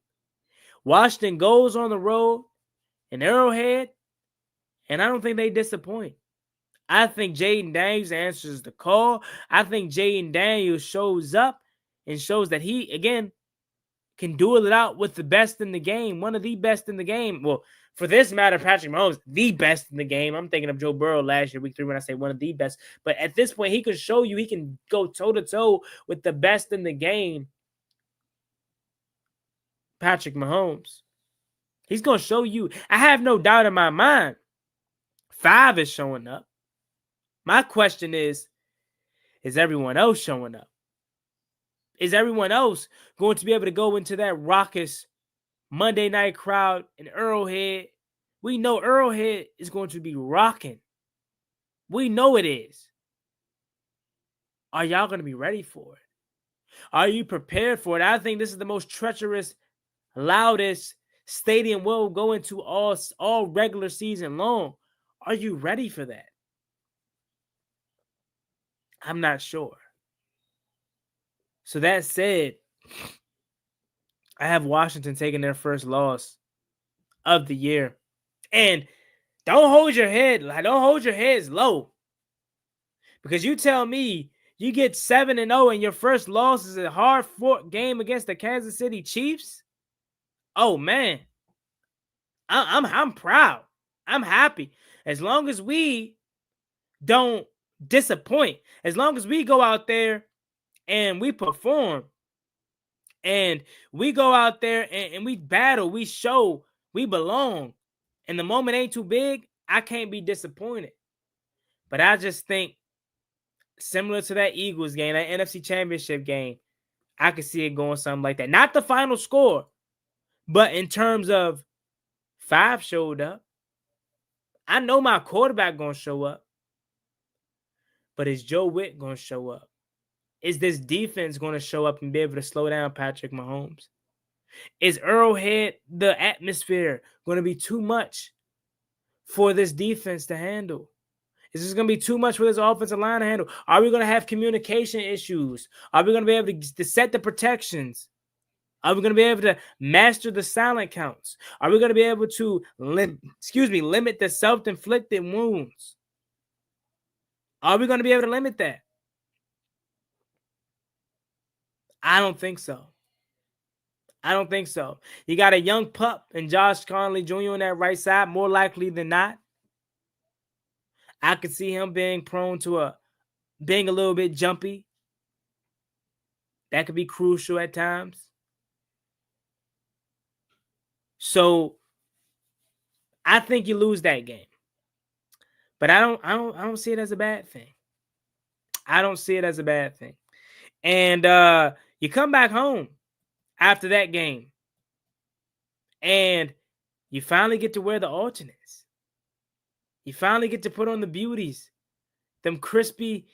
Washington goes on the road in Arrowhead, and I don't think they disappoint. I think Jaden Daniels answers the call. I think Jaden Daniels shows up and shows that he, again, can duel it out with the best in the game, one of the best in the game. Well, for this matter, Patrick Mahomes, the best in the game. I'm thinking of Joe Burrow last year, week 3, when I say one of the best. But at this point, he can show you he can go toe-to-toe with the best in the game, Patrick Mahomes. He's going to show you. I have no doubt in my mind 5 is showing up. My question is everyone else showing up? Is everyone else going to be able to go into that raucous Monday night crowd in Arrowhead? We know Arrowhead is going to be rocking. We know it is. Are y'all going to be ready for it? Are you prepared for it? I think this is the most treacherous, loudest stadium we'll go into all regular season long. Are you ready for that? I'm not sure. So that said, I have Washington taking their first loss of the year. And don't hold your head. Don't hold your heads low. Because you tell me you get 7-0 and your first loss is a hard-fought game against the Kansas City Chiefs. Oh, man. I'm proud. I'm happy. As long as we don't disappoint. As long as we go out there and we perform, and we go out there and we battle, we show we belong, and the moment ain't too big, I can't be disappointed. But I just think, similar to that Eagles game, that NFC Championship game, I could see it going something like that. Not the final score, but in terms of 5 showed up. I know my quarterback going to show up. But is Joe Witt going to show up? Is this defense going to show up and be able to slow down Patrick Mahomes? Is Arrowhead, the atmosphere, going to be too much for this defense to handle? Is this going to be too much for this offensive line to handle? Are we going to have communication issues? Are we going to be able to set the protections? Are we going to be able to master the silent counts? Are we going to be able to limit the self-inflicted wounds? Are we going to be able to limit that? I don't think so. I don't think so. You got a young pup and Josh Conley Jr. on that right side, more likely than not. I could see him being prone to being a little bit jumpy. That could be crucial at times. So I think you lose that game. But I don't see it as a bad thing. I don't see it as a bad thing. And you come back home after that game and you finally get to wear the alternates. You finally get to put on the beauties, them crispy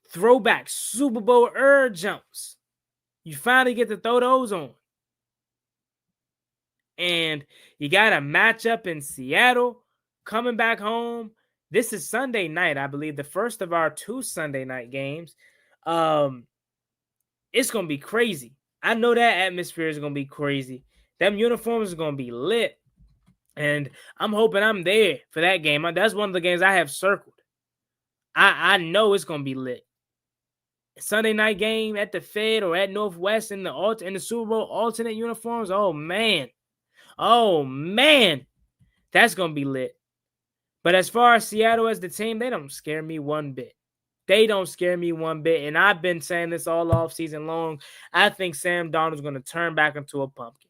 throwback Super Bowl jumps. You finally get to throw those on. And you got a matchup in Seattle coming back home. This is Sunday night, I believe, the first of our 2 Sunday night games. It's going to be crazy. I know that atmosphere is going to be crazy. Them uniforms are going to be lit. And I'm hoping I'm there for that game. That's one of the games I have circled. I know it's going to be lit. Sunday night game at the Fed or at Northwest in the Super Bowl alternate uniforms. Oh, man. That's going to be lit. But as far as Seattle as the team, they don't scare me one bit. And I've been saying this all off season long. I think Sam Darnold's going to turn back into a pumpkin.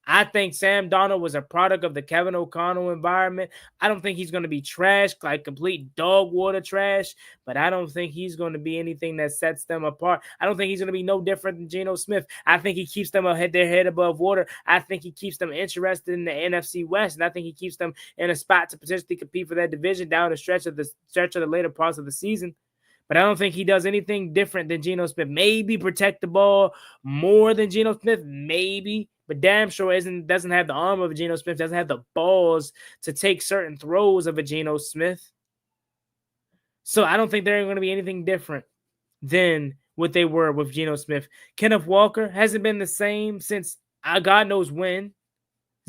I think Sam Darnold was a product of the Kevin O'Connell environment. I don't think he's going to be trash, like complete dog water trash, but I don't think he's going to be anything that sets them apart. I don't think he's going to be no different than Geno Smith. I think he keeps them their head above water. I think he keeps them interested in the NFC West, and I think he keeps them in a spot to potentially compete for that division down the stretch of the later parts of the season. But I don't think he does anything different than Geno Smith. Maybe protect the ball more than Geno Smith, maybe. But damn sure doesn't have the arm of a Geno Smith, doesn't have the balls to take certain throws of a Geno Smith. So I don't think they're going to be anything different than what they were with Geno Smith. Kenneth Walker hasn't been the same since God knows when.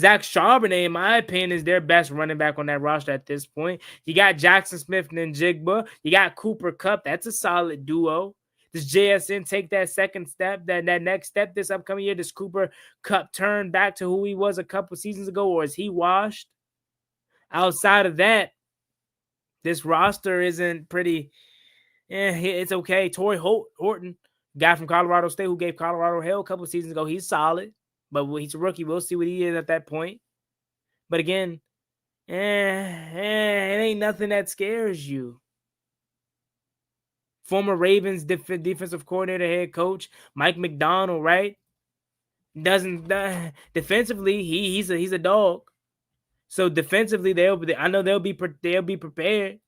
Zach Charbonnet, in my opinion, is their best running back on that roster at this point. You got Jackson Smith and Njigba. You got Cooper Kupp. That's a solid duo. Does JSN take that second step, that next step this upcoming year? Does Cooper Kupp turn back to who he was a couple seasons ago, or is he washed? Outside of that, this roster isn't pretty. It's okay. Torrey Horton, guy from Colorado State who gave Colorado hell a couple seasons ago, he's solid, but he's a rookie. We'll see what he is at that point. But again, it ain't nothing that scares you. Former Ravens defensive coordinator, head coach Mike McDonald, right? Defensively, he's a dog. So defensively, they'll be prepared.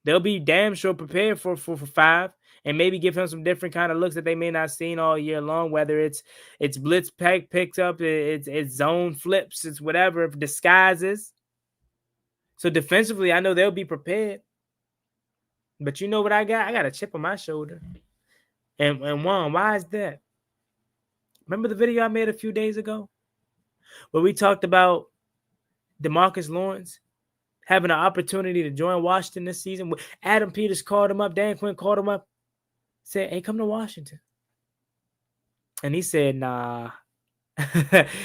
They'll be damn sure prepared for 5, and maybe give him some different kind of looks that they may not seen all year long. Whether it's blitz picks up, it's zone flips, it's whatever disguises. So defensively, I know they'll be prepared. But you know what I got? I got a chip on my shoulder. And Juan, why is that? Remember the video I made a few days ago where we talked about DeMarcus Lawrence having an opportunity to join Washington this season? Adam Peters called him up. Dan Quinn called him up. Said, hey, come to Washington. And he said, nah.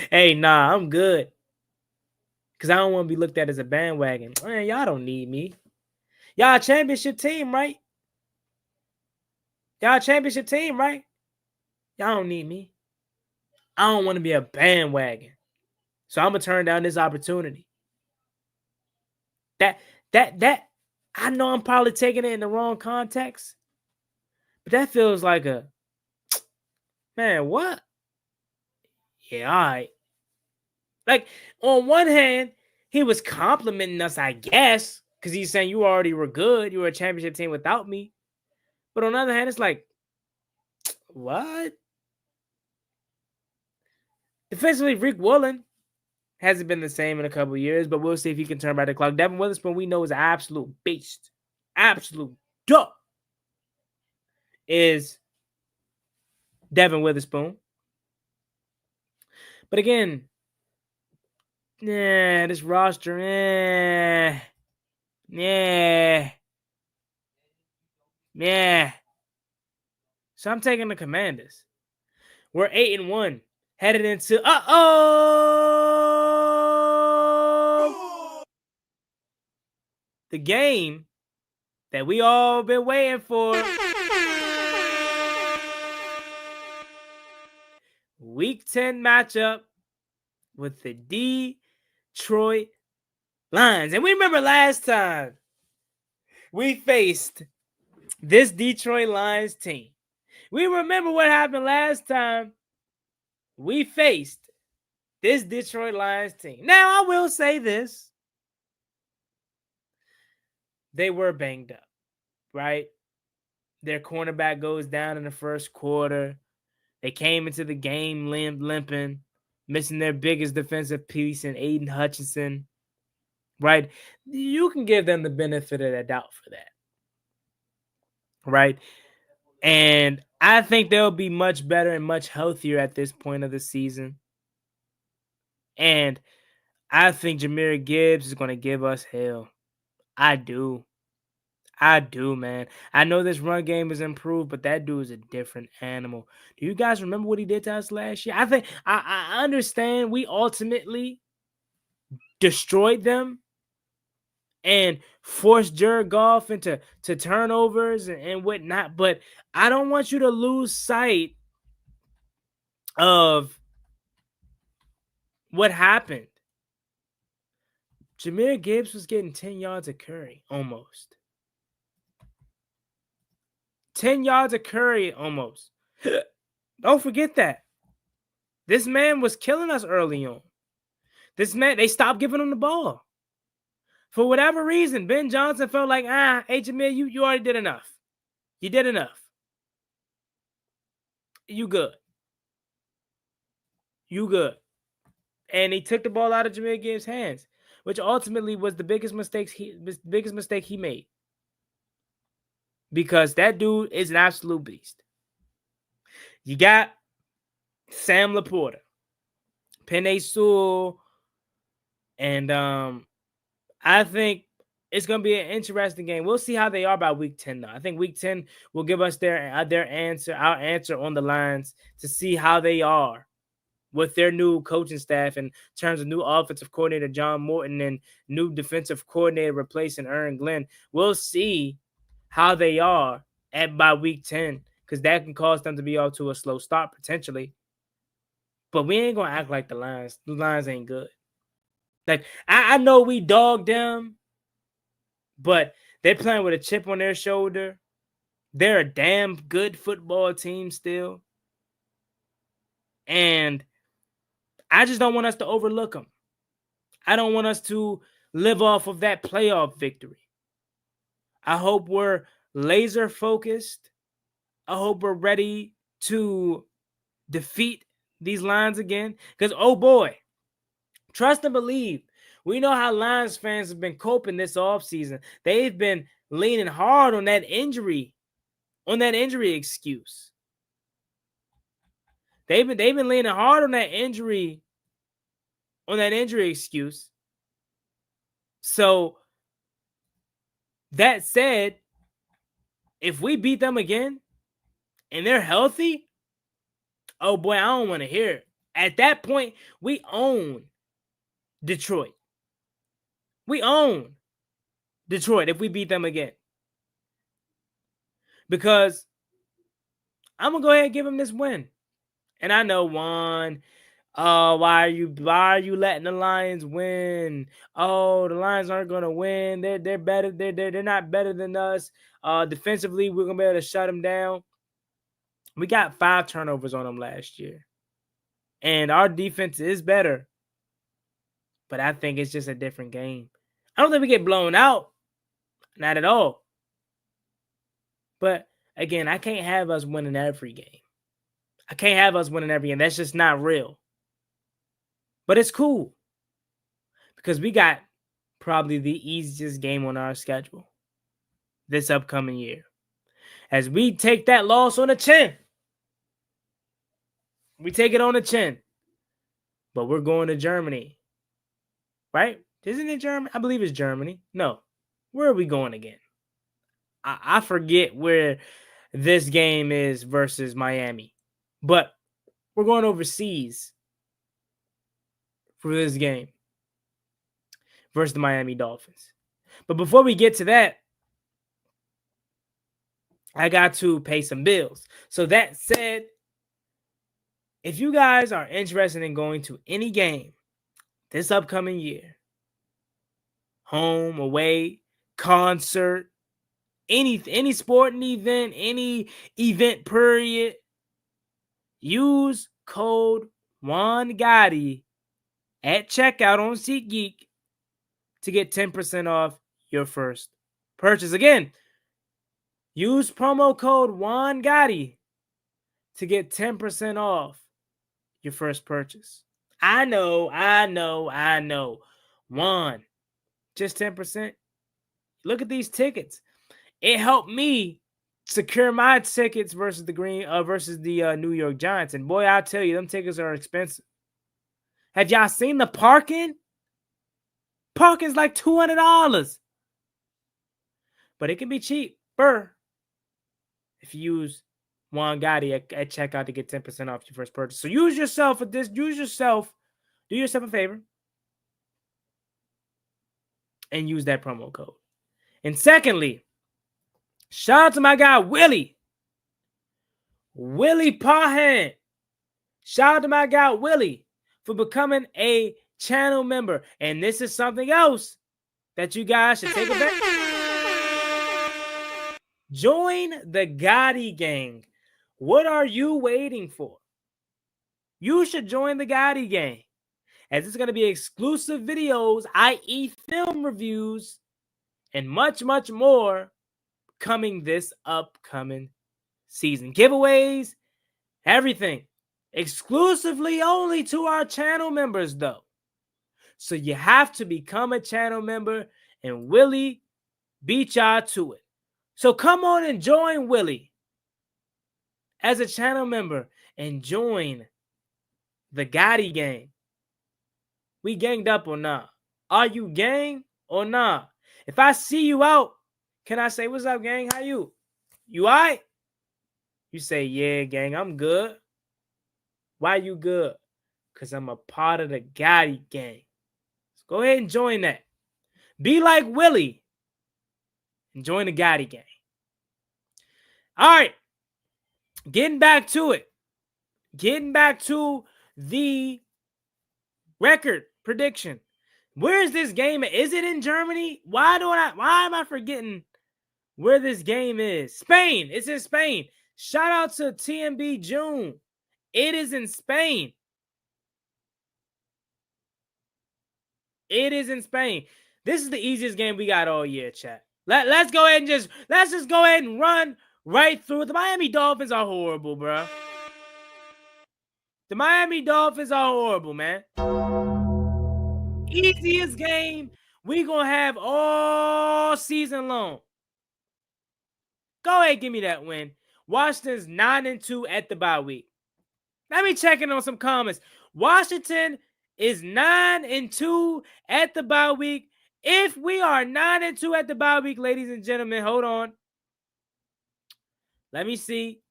Hey, nah, I'm good. Because I don't want to be looked at as a bandwagon. Man, y'all don't need me. Y'all a championship team, right? Y'all don't need me. I don't want to be a bandwagon. So I'm going to turn down this opportunity. That I know I'm probably taking it in the wrong context. But that feels like man, what? Yeah, all right. Like, on one hand, he was complimenting us, I guess, because he's saying you already were good. You were a championship team without me. But on the other hand, it's like, what? Defensively, Rick Woolen hasn't been the same in a couple of years, but we'll see if he can turn back the clock. Devin Witherspoon, we know, is an absolute beast. Absolute dog is Devin Witherspoon. But again, this roster, So I'm taking the Commanders. We're 8-1, headed into the game that we all been waiting for. Week 10 matchup with the Detroit Lions. And we remember last time we faced this Detroit Lions team. We remember what happened last time we faced this Detroit Lions team. Now, I will say this. They were banged up, right? Their cornerback goes down in the first quarter. They came into the game limping, missing their biggest defensive piece in Aiden Hutchinson, right? You can give them the benefit of the doubt for that, right? And I think they'll be much better and much healthier at this point of the season. And I think Jahmyr Gibbs is going to give us hell. I do, man. I know this run game is improved, but that dude is a different animal. Do you guys remember what he did to us last year? I think I understand we ultimately destroyed them and forced Jared Goff into turnovers and whatnot, but I don't want you to lose sight of what happened. Jahmyr Gibbs was getting 10 yards of Curry, almost. 10 yards of Curry, almost. Don't forget that. This man was killing us early on. This man, they stopped giving him the ball. For whatever reason, Ben Johnson felt like, hey, Jahmyr, you already did enough. You did enough. You good. You good. And he took the ball out of Jahmyr Gibbs' hands, which ultimately was the biggest mistake he made. Because that dude is an absolute beast. You got Sam Laporta, Penei Sewell, and I think it's going to be an interesting game. We'll see how they are by Week 10, though. I think Week 10 will give us our answer on the lines to see how they are with their new coaching staff in terms of new offensive coordinator John Morton and new defensive coordinator replacing Aaron Glenn. We'll see how they are by Week 10, because that can cause them to be off to a slow start potentially. But we ain't going to act like the Lions. The Lions ain't good. Like, I know we dogged them, but they're playing with a chip on their shoulder. They're a damn good football team still. And I just don't want us to overlook them. I don't want us to live off of that playoff victory. I hope we're laser focused. I hope we're ready to defeat these Lions again. Because, oh boy, trust and believe. We know how Lions fans have been coping this offseason. They've been leaning hard on that injury excuse. They've been leaning hard on that injury excuse. So that said, if we beat them again and they're healthy, oh boy, I don't want to hear it. At that point, we own Detroit. We own Detroit if we beat them again. Because I'm going to go ahead and give them this win. And I know, Juan, why are you letting the Lions win? Oh, the Lions aren't going to win. They're better. They're not better than us. Defensively, we're going to be able to shut them down. We got 5 turnovers on them last year. And our defense is better. But I think it's just a different game. I don't think we get blown out. Not at all. But, again, I can't have us winning every game. I can't have us winning every game. That's just not real. But it's cool. Because we got probably the easiest game on our schedule this upcoming year. As we take that loss on the chin. We take it on the chin. but we're going to Germany. Right? Isn't it Germany? I believe it's Germany. No. Where are we going again? I forget where this game is versus Miami. But we're going overseas for this game versus the Miami Dolphins. But before we get to that, I got to pay some bills. So that said, if you guys are interested in going to any game this upcoming year, home, away, concert, any sporting event, any event period, use code JuanGotti at checkout on SeatGeek to get 10% off your first purchase. Again, use promo code JuanGotti to get 10% off your first purchase. I know. Juan, just 10%. Look at these tickets. It helped me secure my tickets versus the New York Giants. And boy, I'll tell you, them tickets are expensive. Have y'all seen the parking? Parking's like $200. But it can be cheaper if you use Juan Gotti at checkout to get 10% off your first purchase. So use yourself for this. Do yourself a favor and use that promo code. And secondly, shout out to my guy, Willie Pahan. Shout out to my guy, Willie, for becoming a channel member. And this is something else that you guys should take advantage of. Join the Gotti gang. What are you waiting for? You should join the Gotti gang, as it's going to be exclusive videos, i.e. film reviews, and much, much more coming this upcoming season. Giveaways, everything. Exclusively only to our channel members, though. So you have to become a channel member, and Willie beat y'all to it. So come on and join Willie as a channel member and join the Gotti gang. We ganged up or not? Are you gang or not? If I see you out, can I say, what's up, gang? How you? You all right? You say, yeah, gang, I'm good. Why you good? Because I'm a part of the Gotti gang. So go ahead and join that. Be like Willie and join the Gotti gang. All right. Getting back to it. Getting back to the record prediction. Where is this game? Is it in Germany? Why am I forgetting where this game is? Spain. It's in Spain. Shout out to TMB June. It is in Spain. It is in Spain. This is the easiest game we got all year, chat. Let's go ahead and just go ahead and run right through it. The Miami Dolphins are horrible, bro. The Miami Dolphins are horrible, man. Easiest game we gonna have all season long. Go ahead, give me that win. Washington's 9-2 at the bye week. Let me check in on some comments. Washington is 9-2 at the bye week. If we are 9-2 at the bye week, ladies and gentlemen, hold on. Let me see.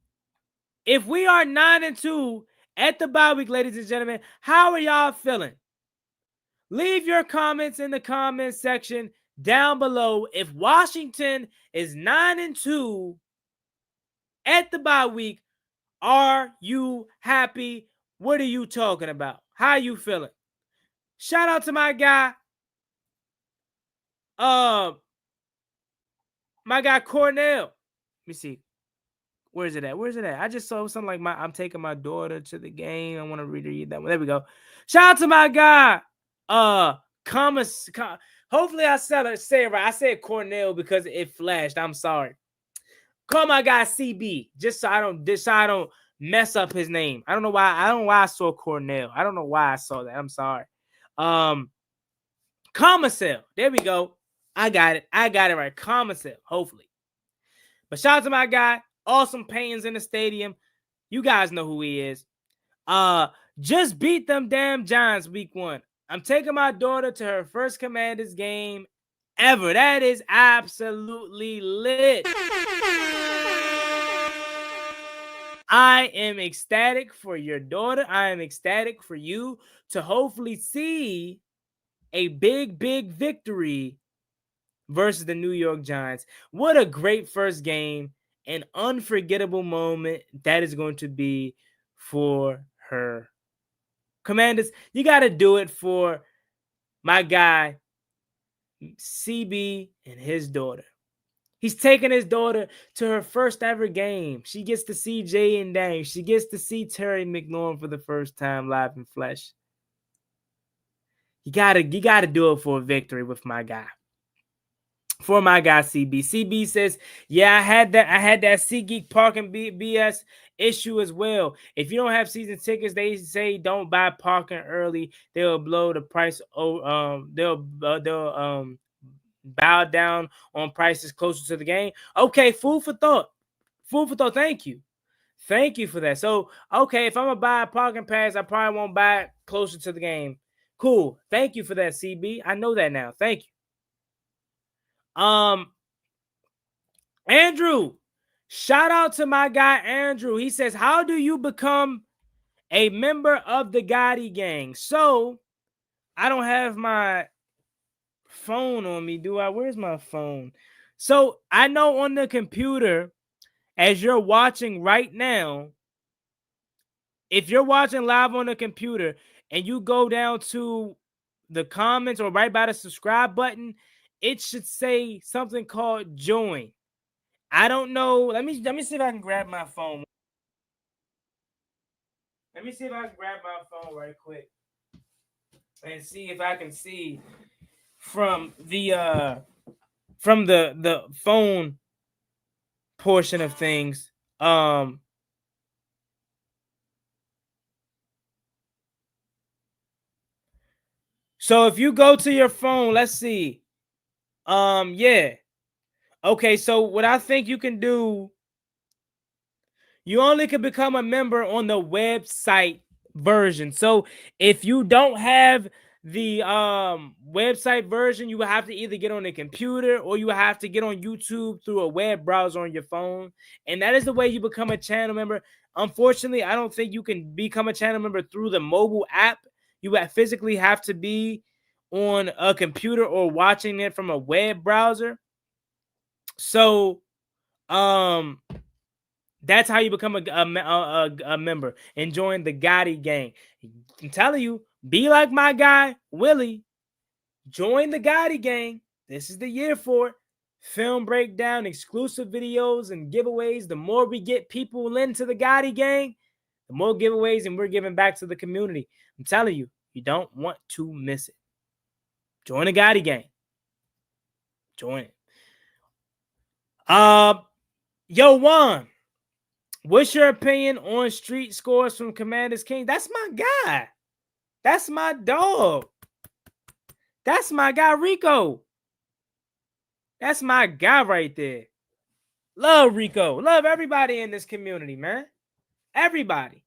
If we are 9-2 at the bye week, ladies and gentlemen, how are y'all feeling? Leave your comments in the comment section down below. If Washington is 9-2 at the bye week, are you happy? What are you talking about? How you feeling? Shout out to my guy. My guy Cornell. Let me see. Where is it at? Where's it at? I just saw something like I'm taking my daughter to the game. I want to read that one. There we go. Shout out to my guy. Hopefully I say it right. I said Cornell because it flashed. I'm sorry. Call my guy CB just so I don't mess up his name. I don't know why I saw Cornell. I don't know why I saw that. I'm sorry. Commissel. There we go. I got it right. Commissel, hopefully. But shout out to my guy. Awesome paintings in the stadium. You guys know who he is. Just beat them damn Giants week 1. I'm taking my daughter to her first Commanders game ever. That is absolutely lit. I am ecstatic for your daughter. I am ecstatic for you to hopefully see a big, big victory versus the New York Giants. What a great first game. An unforgettable moment that is going to be for her. Commanders, you got to do it for my guy, CB, and his daughter. He's taking his daughter to her first ever game. She gets to see Jay and Dang. She gets to see Terry McLaurin for the first time live in flesh. You gotta do it for a victory with my guy. For my guy CB. CB says, yeah, I had that SeatGeek parking BS issue as well. If you don't have season tickets, they say don't buy parking early. They'll blow the price. They'll bow down on prices closer to the game. Okay, food for thought. Thank you for that. So, okay, if I'm gonna buy a parking pass, I probably won't buy it closer to the game. Cool. Thank you for that, CB. I know that now. Thank you. Andrew, shout out to my guy Andrew. He says, how do you become a member of the Gotti gang? So, I don't have my phone on me, do I? Where's my phone? So I know on the computer, as you're watching right now, if you're watching live on the computer and you go down to the comments or right by the subscribe button, it should say something called join. I don't know. Let me see if I can grab my phone. Let me see if I can grab my phone right quick and see if I can see from the phone portion of things. So if you go to your phone, let's see. Yeah. Okay, so what I think you can do, you only can become a member on the website version. So if you don't have the website version, you will have to either get on the computer or you will have to get on YouTube through a web browser on your phone. And that is the way you become a channel member. Unfortunately, I don't think you can become a channel member through the mobile app. You physically have to be on a computer or watching it from a web browser. So, that's how you become a member and join the Gotti gang. I'm telling you, be like my guy, Willie. Join the Gotti gang. This is the year for it. Film breakdown, exclusive videos, and giveaways. The more we get people into the Gotti gang, the more giveaways and we're giving back to the community. I'm telling you, you don't want to miss it. Join the Gotti gang. Join it. Yo, Juan, what's your opinion on street scores from Commanders King? That's my guy. That's my dog. That's my guy, Rico. That's my guy right there. Love Rico. Love everybody in this community, man. Everybody.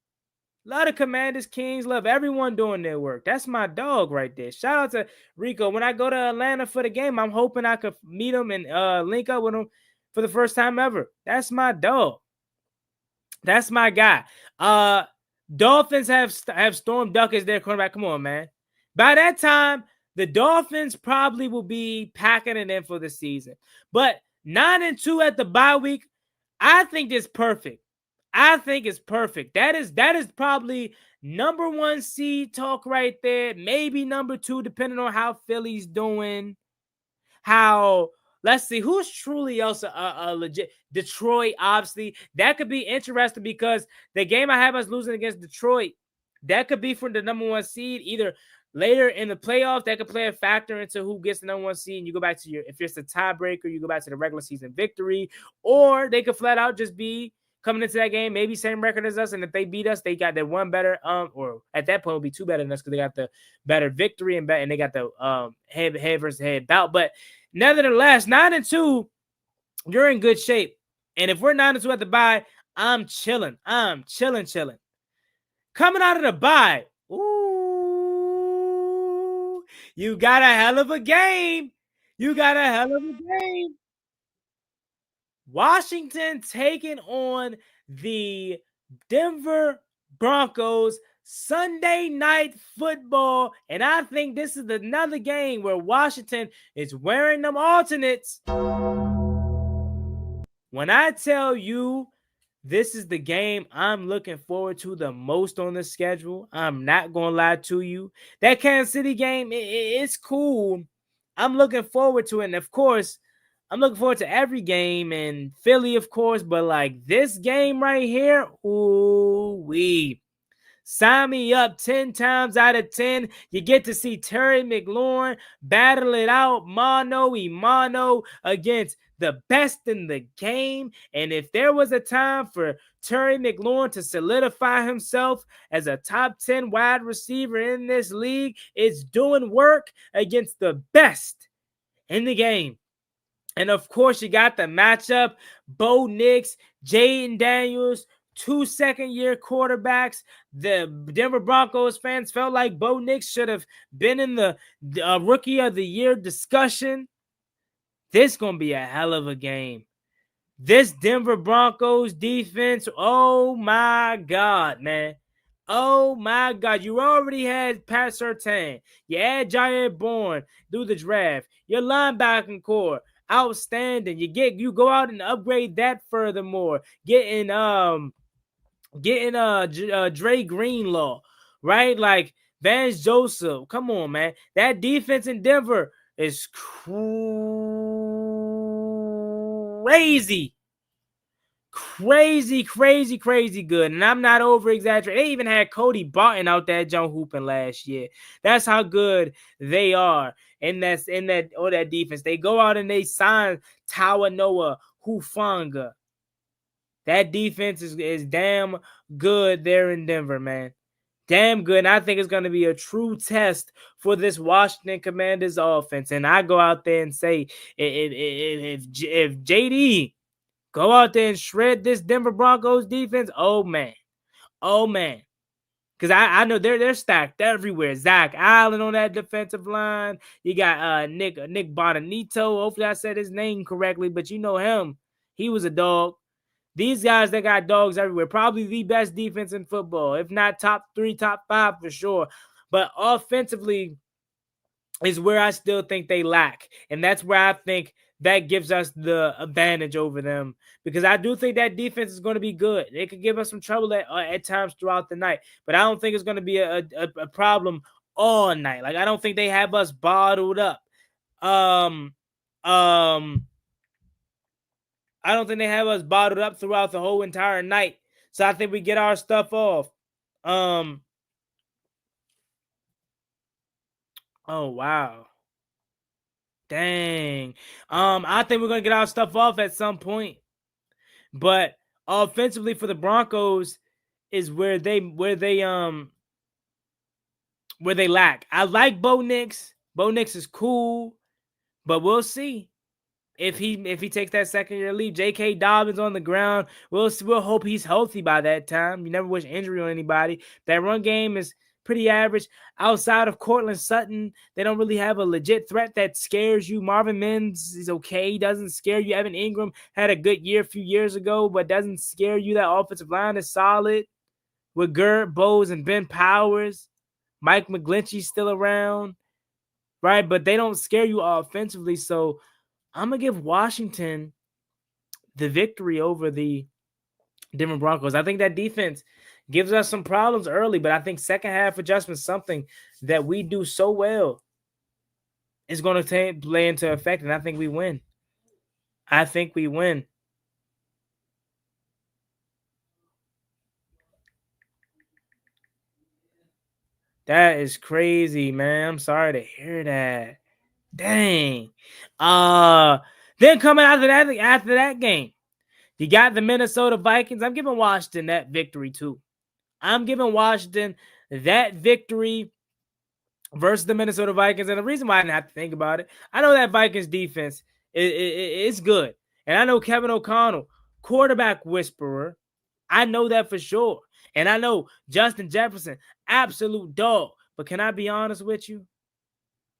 Love the Commanders Kings. Love everyone doing their work. That's my dog right there. Shout out to Rico. When I go to Atlanta for the game, I'm hoping I could meet him and link up with him for the first time ever. That's my dog. That's my guy. Dolphins have Storm Duck as their quarterback. Come on, man. By that time, the Dolphins probably will be packing it in for the season. But 9-2 at the bye week, I think is perfect. I think it's perfect. That is probably number one seed talk right there. Maybe number two, depending on how Philly's doing. Let's see, who's truly else a legit Detroit, obviously. That could be interesting because the game I have us losing against Detroit, that could be for the number one seed, either later in the playoffs. That could play a factor into who gets the number one seed. And you go back to if it's a tiebreaker, you go back to the regular season victory. Or they could flat out just be coming into that game, maybe same record as us. And if they beat us, they got the one better, or at that point, it would be two better than us because they got the better victory and they got the head versus head bout. But nevertheless, 9-2, you're in good shape. And if we're 9-2 at the bye, I'm chilling. I'm chilling. Coming out of the bye. Ooh, you got a hell of a game. Washington taking on the Denver Broncos Sunday Night Football. And I think this is another game where Washington is wearing them alternates. When I tell you this is the game I'm looking forward to the most on the schedule, I'm not going to lie to you. That Kansas City game, it's cool. I'm looking forward to it. And, of course, I'm looking forward to every game and Philly, of course. But, like, this game right here, ooh-wee. Sign me up 10 times out of 10. You get to see Terry McLaurin battle it out mano-a-mano against the best in the game. And if there was a time for Terry McLaurin to solidify himself as a top 10 wide receiver in this league, it's doing work against the best in the game. And, of course, you got the matchup, Bo Nix, Jaden Daniels, 2 second-year quarterbacks. The Denver Broncos fans felt like Bo Nix should have been in the Rookie of the Year discussion. This is going to be a hell of a game. This Denver Broncos defense, oh, my God, man. Oh, my God. You already had Pat Surtain. You had Jair Bourne do the draft. Your linebacking core, outstanding. You go out and upgrade that furthermore. Getting Dre Greenlaw, right? Like Vance Joseph. Come on, man. That defense in Denver is crazy. Crazy good. And I'm not over exaggerating. They even had Cody Barton out there John hooping last year. That's how good they are. And that defense. They go out and they sign Tawa Noah Hufanga. That defense is damn good there in Denver, man. Damn good. And I think it's going to be a true test for this Washington Commanders offense. And I go out there and say, if JD go out there and shred this Denver Broncos defense, oh, man. Because I know they're stacked everywhere. Zach Allen on that defensive line. You got Nick Bonanito. Hopefully I said his name correctly, but you know him. He was a dog. These guys, they got dogs everywhere. Probably the best defense in football. If not top 3, top 5 for sure. But offensively is where I still think they lack. And that's where I think that gives us the advantage over them. Because I do think that defense is going to be good. They could give us some trouble at times throughout the night. But I don't think it's going to be a problem all night. Like, I don't think they have us bottled up. I don't think they have us bottled up throughout the whole entire night. So I think we get our stuff off. Oh, wow. Dang. I think we're going to get our stuff off at some point. But offensively for the Broncos is where they lack. I like Bo Nix. Bo Nix is cool, but we'll see. If he takes that second-year leave, J.K. Dobbins on the ground, we'll hope he's healthy by that time. You never wish injury on anybody. That run game is pretty average. Outside of Cortland Sutton, they don't really have a legit threat that scares you. Marvin Mims is okay. He doesn't scare you. Evan Ingram had a good year a few years ago, but doesn't scare you. That offensive line is solid with Garrett Bowles and Ben Powers. Mike McGlinchey's still around, right? But they don't scare you offensively, so I'm going to give Washington the victory over the Denver Broncos. I think that defense gives us some problems early, but I think second half adjustment, something that we do so well, is going to play into effect, and I think we win. That is crazy, man. I'm sorry to hear that. Dang. Then coming after that game, you got the Minnesota Vikings. I'm giving Washington that victory too. I'm giving Washington that victory versus the Minnesota Vikings. And the reason why I didn't have to think about it, I know that Vikings defense is good. And I know Kevin O'Connell, quarterback whisperer, I know that for sure. And I know Justin Jefferson, absolute dog. But can I be honest with you?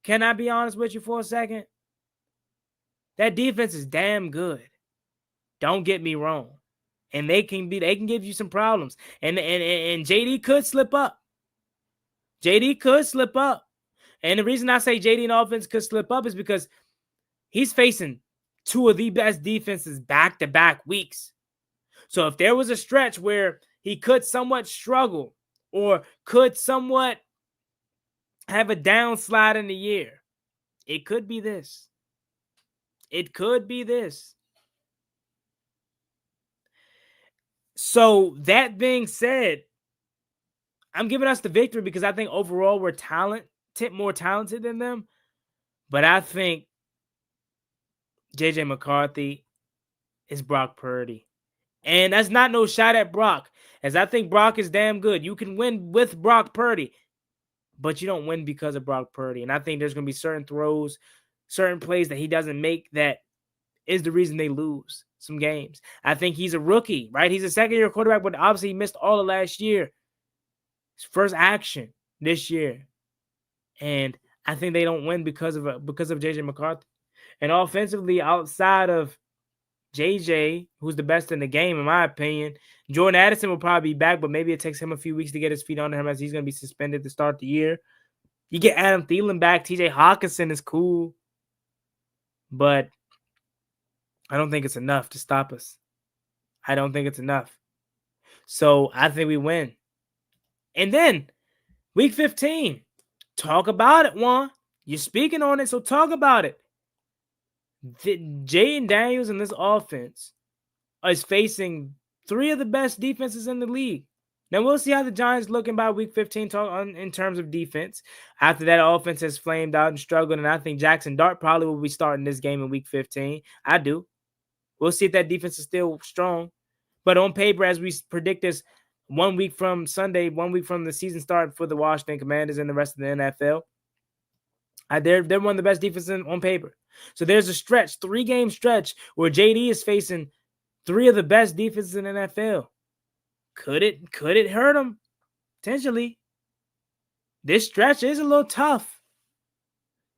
Can I be honest with you for a second? That defense is damn good. Don't get me wrong. And they can give you some problems. And JD could slip up. JD could slip up. And the reason I say JD and offense could slip up is because he's facing two of the best defenses back-to-back weeks. So if there was a stretch where he could somewhat struggle or could somewhat have a downslide in the year, it could be this. It could be this. So that being said, I'm giving us the victory because I think overall we're more talented than them. But I think JJ McCarthy is Brock Purdy. And that's not no shot at Brock, as I think Brock is damn good. You can win with Brock Purdy, but you don't win because of Brock Purdy. And I think there's going to be certain throws, certain plays that he doesn't make that is the reason they lose some games. I think he's a rookie, right? He's a second-year quarterback, but obviously he missed all of last year. His first action this year. And I think they don't win because of JJ McCarthy. And offensively, outside of JJ, who's the best in the game, in my opinion, Jordan Addison will probably be back, but maybe it takes him a few weeks to get his feet under him as he's going to be suspended to start the year. You get Adam Thielen back. TJ Hawkinson is cool. But I don't think it's enough to stop us. I don't think it's enough. So I think we win. And then, week 15. Talk about it, Juan. You're speaking on it, so talk about it. Jaden Daniels in this offense is facing three of the best defenses in the league. Now, we'll see how the Giants looking by week 15 in terms of defense. After that offense has flamed out and struggled, and I think Jackson Dart probably will be starting this game in week 15. I do. We'll see if that defense is still strong. But on paper, as we predict this 1 week from Sunday, 1 week from the season start for the Washington Commanders and the rest of the NFL, they're one of the best defenses on paper. So there's a stretch, 3-game stretch, where JD is facing three of the best defenses in the NFL. Could it hurt him? Potentially. This stretch is a little tough.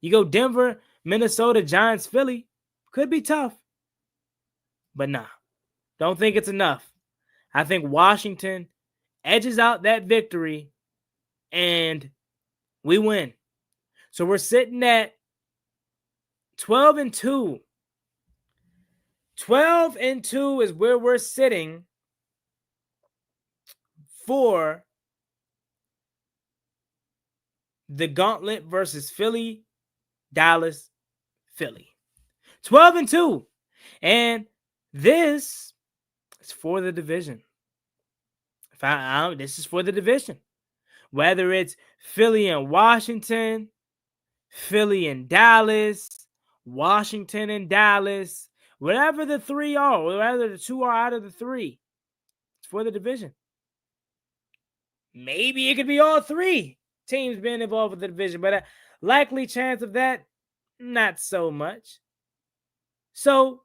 You go Denver, Minnesota, Giants, Philly. Could be tough. But nah, don't think it's enough. I think Washington edges out that victory and we win. So we're sitting at 12-2. 12-2 is where we're sitting for the gauntlet versus Philly, Dallas, Philly. 12-2. And this is for the division. This is for the division. Whether it's Philly and Washington, Philly and Dallas, Washington and Dallas, whatever the three are, whatever the two are out of the three, it's for the division. Maybe it could be all three teams being involved with the division, but a likely chance of that, not so much. So,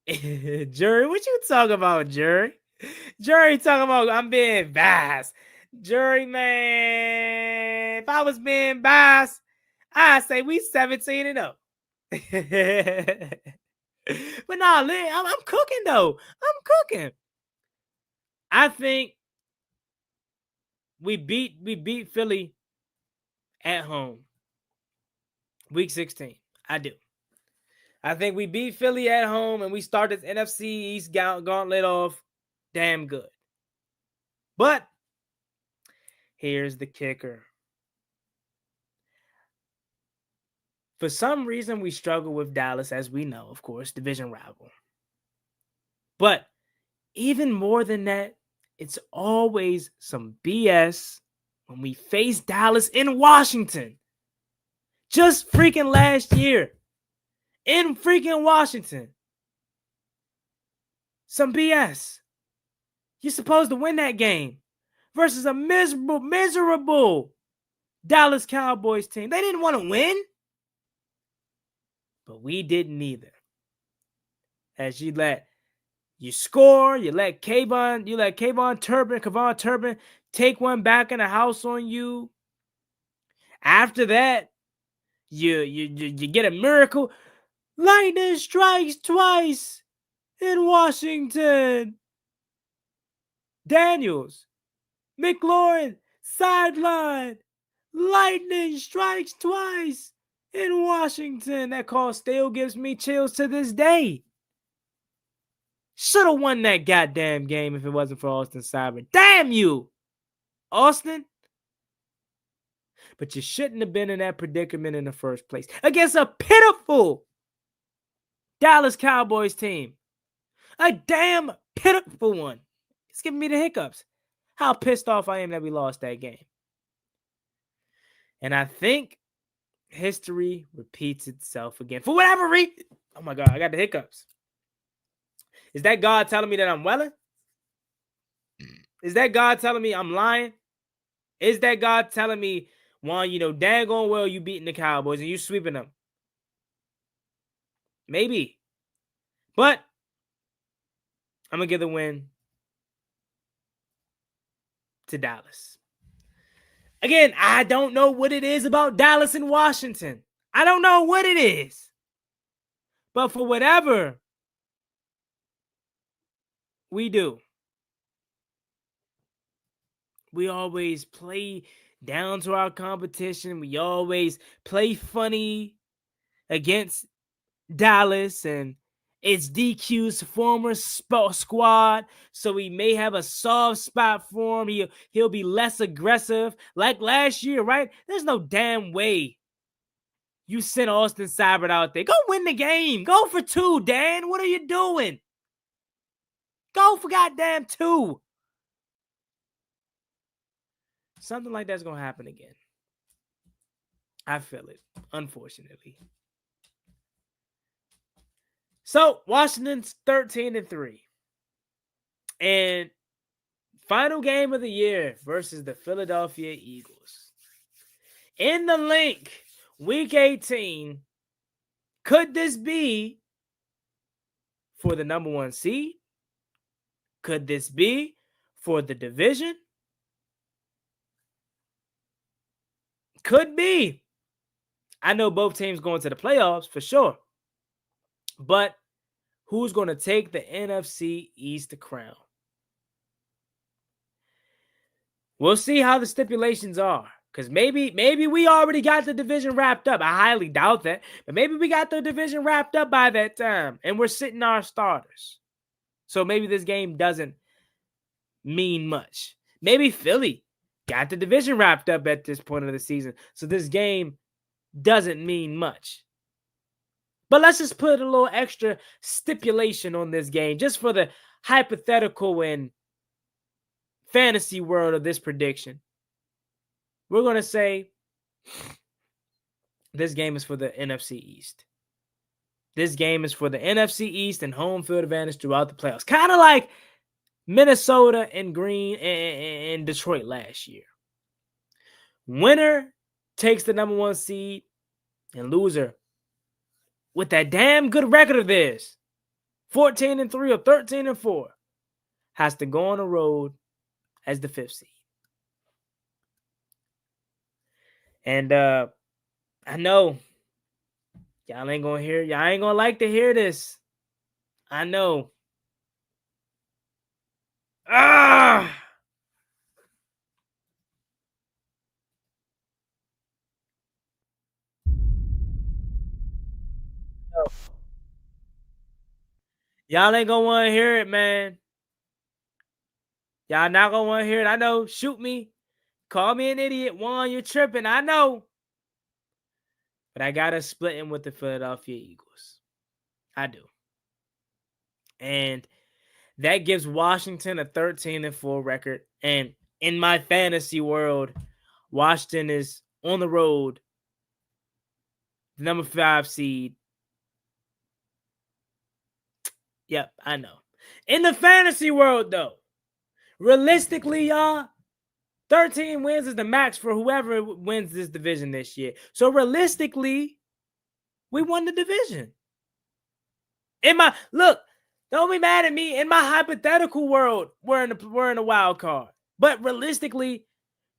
Jury, what you talking about, Jury? Jury talking about I'm being biased. Jury, man, if I was being biased, I'd say we 17-0. But nah, I'm cooking though. I'm cooking. I think we beat Philly at home. Week 16. I do. I think we beat Philly at home and we start this NFC East gauntlet off damn good. But here's the kicker. For some reason, we struggle with Dallas, as we know, of course, division rival. But even more than that, it's always some BS when we face Dallas in Washington. Just freaking last year. In freaking Washington. Some BS. You're supposed to win that game versus a miserable Dallas Cowboys team. They didn't want to win. But we didn't either. As you let You score, you let Kayvon Turpin take one back in the house on you. After that, you get a miracle. Lightning strikes twice in Washington. Daniels, McLaurin, sideline. Lightning strikes twice in Washington. That call still gives me chills to this day. Should have won that goddamn game if it wasn't for Austin Seibert. Damn you, Austin. But you shouldn't have been in that predicament in the first place against a pitiful Dallas Cowboys team. A damn pitiful one. It's giving me the hiccups. How pissed off I am that we lost that game. And I think history repeats itself again. For whatever reason. Oh my God, I got the hiccups. Is that God telling me that I'm welling? Is that God telling me I'm lying? Is that God telling me, Juan, you know daggone well you beating the Cowboys and you sweeping them? Maybe. But I'm going to give the win to Dallas. Again, I don't know what it is about Dallas and Washington. I don't know what it is. But for whatever we do, we always play down to our competition. We always play funny against Dallas and it's DQ's former squad, so we may have a soft spot for him. He'll be less aggressive like last year, right? There's no damn way you sent Austin Seibert out there. Go win the game. Go for 2, Dan. What are you doing? Go for goddamn 2. Something like that's going to happen again. I feel it, unfortunately. So, Washington's 13-3. And final game of the year versus the Philadelphia Eagles. In the link, Week 18, could this be for the number 1 seed? Could this be for the division? Could be. I know both teams going to the playoffs for sure. But who's going to take the NFC East crown? We'll see how the stipulations are. Because maybe we already got the division wrapped up. I highly doubt that. But maybe we got the division wrapped up by that time. And we're sitting our starters. So maybe this game doesn't mean much. Maybe Philly got the division wrapped up at this point of the season. So this game doesn't mean much. But let's just put a little extra stipulation on this game just for the hypothetical and fantasy world of this prediction. We're going to say this game is for the NFC East. This game is for the NFC East and home field advantage throughout the playoffs. Kind of like Minnesota and Green and Detroit last year. Winner takes the number 1 seed and loser with that damn good record of theirs, 14-3 or 13-4, has to go on the road as the 5th seed. And I know y'all ain't gonna hear, y'all ain't gonna like to hear this. I know. Y'all ain't gonna want to hear it, man. Y'all not gonna want to hear it. I know. Shoot me. Call me an idiot. Juan, you're tripping. I know. But I got to split in with the Philadelphia Eagles. I do. And that gives Washington a 13-4 record. And in my fantasy world, Washington is on the road, the number 5 seed. Yep, I know. In the fantasy world, though, realistically, y'all, 13 wins is the max for whoever wins this division this year. So realistically, we won the division. Look, Don't be mad at me. In my hypothetical world, we're in the wild card. But realistically,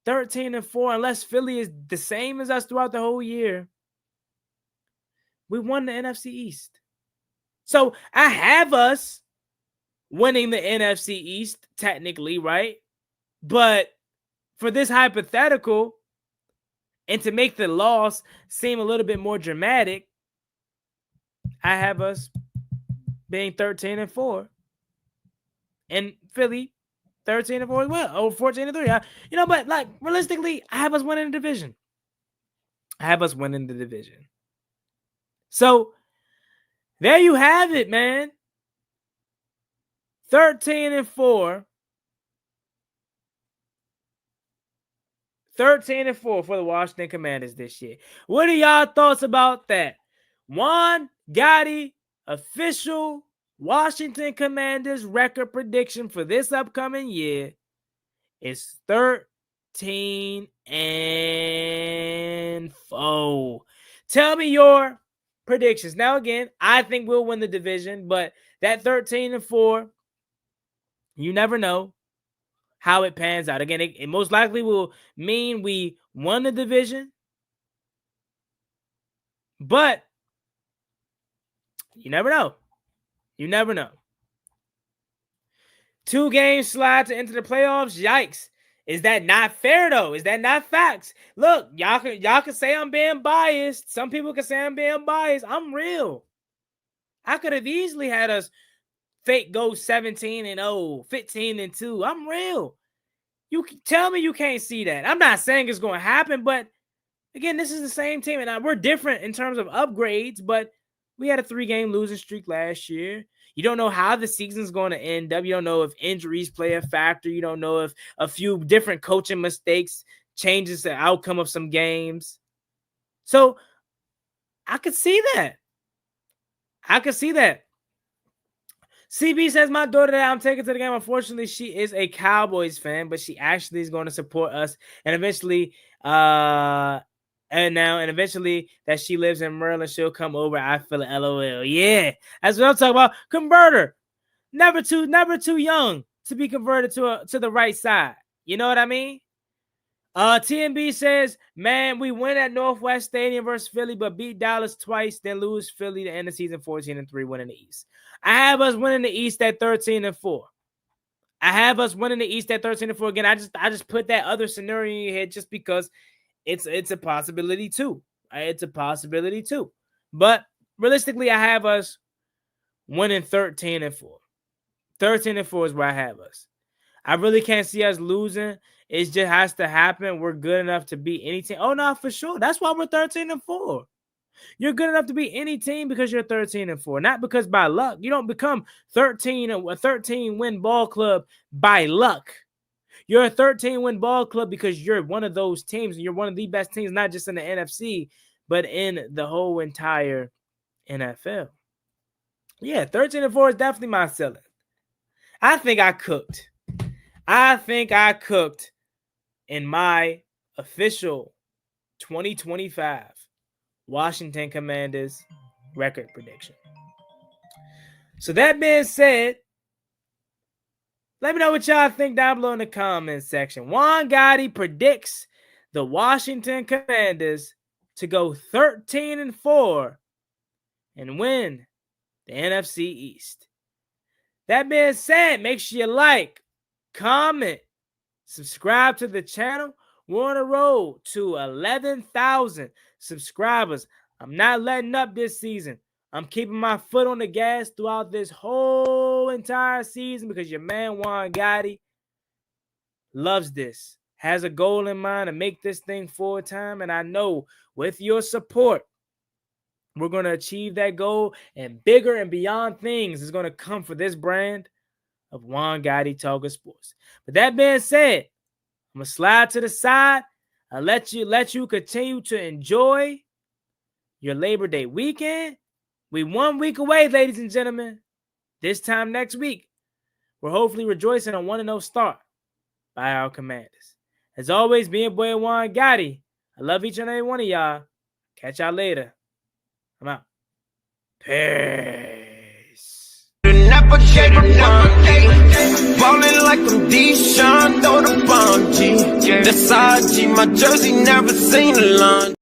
13-4, unless Philly is the same as us throughout the whole year, we won the NFC East. So I have us winning the NFC East, technically, right? But for this hypothetical, and to make the loss seem a little bit more dramatic, I have us being 13-4. And Philly, 13-4 as well. Or 14-3. But like realistically, I have us winning the division. So there you have it, man. 13-4. 13-4 for the Washington Commanders this year. What are y'all thoughts about that? Juan Gotti, official Washington Commanders record prediction for this upcoming year is 13-4. Tell me your predictions. Now, again, I think we'll win the division, but that 13-4, you never know how it pans out. Again, it most likely will mean we won the division, but you never know. 2 games slide to enter the playoffs. Yikes. Is that not fair, though? Is that not facts? Look, y'all can say I'm being biased. Some people can say I'm being biased. I'm real. I could have easily had us fake go 17-0, 15-2. I'm real. You tell me you can't see that. I'm not saying it's going to happen, but again, this is the same team, and we're different in terms of upgrades, but we had a 3-game losing streak last year. You don't know how the season's going to end up. You don't know if injuries play a factor. You don't know if a few different coaching mistakes changes the outcome of some games. So I could see that. CB says, my daughter that I'm taking to the game, unfortunately, she is a Cowboys fan, but she actually is going to support us. And eventually that she lives in Maryland, she'll come over. I feel it, LOL. Yeah, that's what I'm talking about. Converter. Never too young to be converted to the right side. You know what I mean? TMB says, man, we win at Northwest Stadium versus Philly, but beat Dallas twice, then lose Philly to end the season 14-3, winning the East. I have us winning the East at 13-4. Again, I just put that other scenario in your head just because it's a possibility too. But realistically, I have us winning 13-4. 13-4 is where I have us. I really can't see us losing. It just has to happen. We're good enough to beat any team. Oh, no, for sure. That's why we're 13-4. You're good enough to beat any team because you're 13-4, not because by luck. You don't become a 13-win ball club by luck. You're a 13-win ball club because you're one of those teams, and you're one of the best teams, not just in the NFC, but in the whole entire NFL. Yeah, 13-4 is definitely my ceiling. I think I cooked in my official 2025 Washington Commanders record prediction. So that being said, let me know what y'all think down below in the comments section. Juan Gotti predicts the Washington Commanders to go 13-4 and win the NFC East. That being said, make sure you like, comment, subscribe to the channel. We're on the road to 11,000 subscribers. I'm not letting up this season. I'm keeping my foot on the gas throughout this whole entire season because your man Juan Gotti loves this, has a goal in mind to make this thing full time. And I know with your support, we're going to achieve that goal, and bigger and beyond things is going to come for this brand of Juan Gotti Talking Sports. But that being said, I'm going to slide to the side. I'll let you continue to enjoy your Labor Day weekend. We 1 week away, ladies and gentlemen. This time next week, we're hopefully rejoicing a 1-0 start by our Commanders. As always, being boy Juan Gotti, I love each and every one of y'all. Catch y'all later. I'm out. Peace. never gave up. Ballin' like I'm Deshaun, throw the bomb, G. That's IG, my jersey never seen a launch.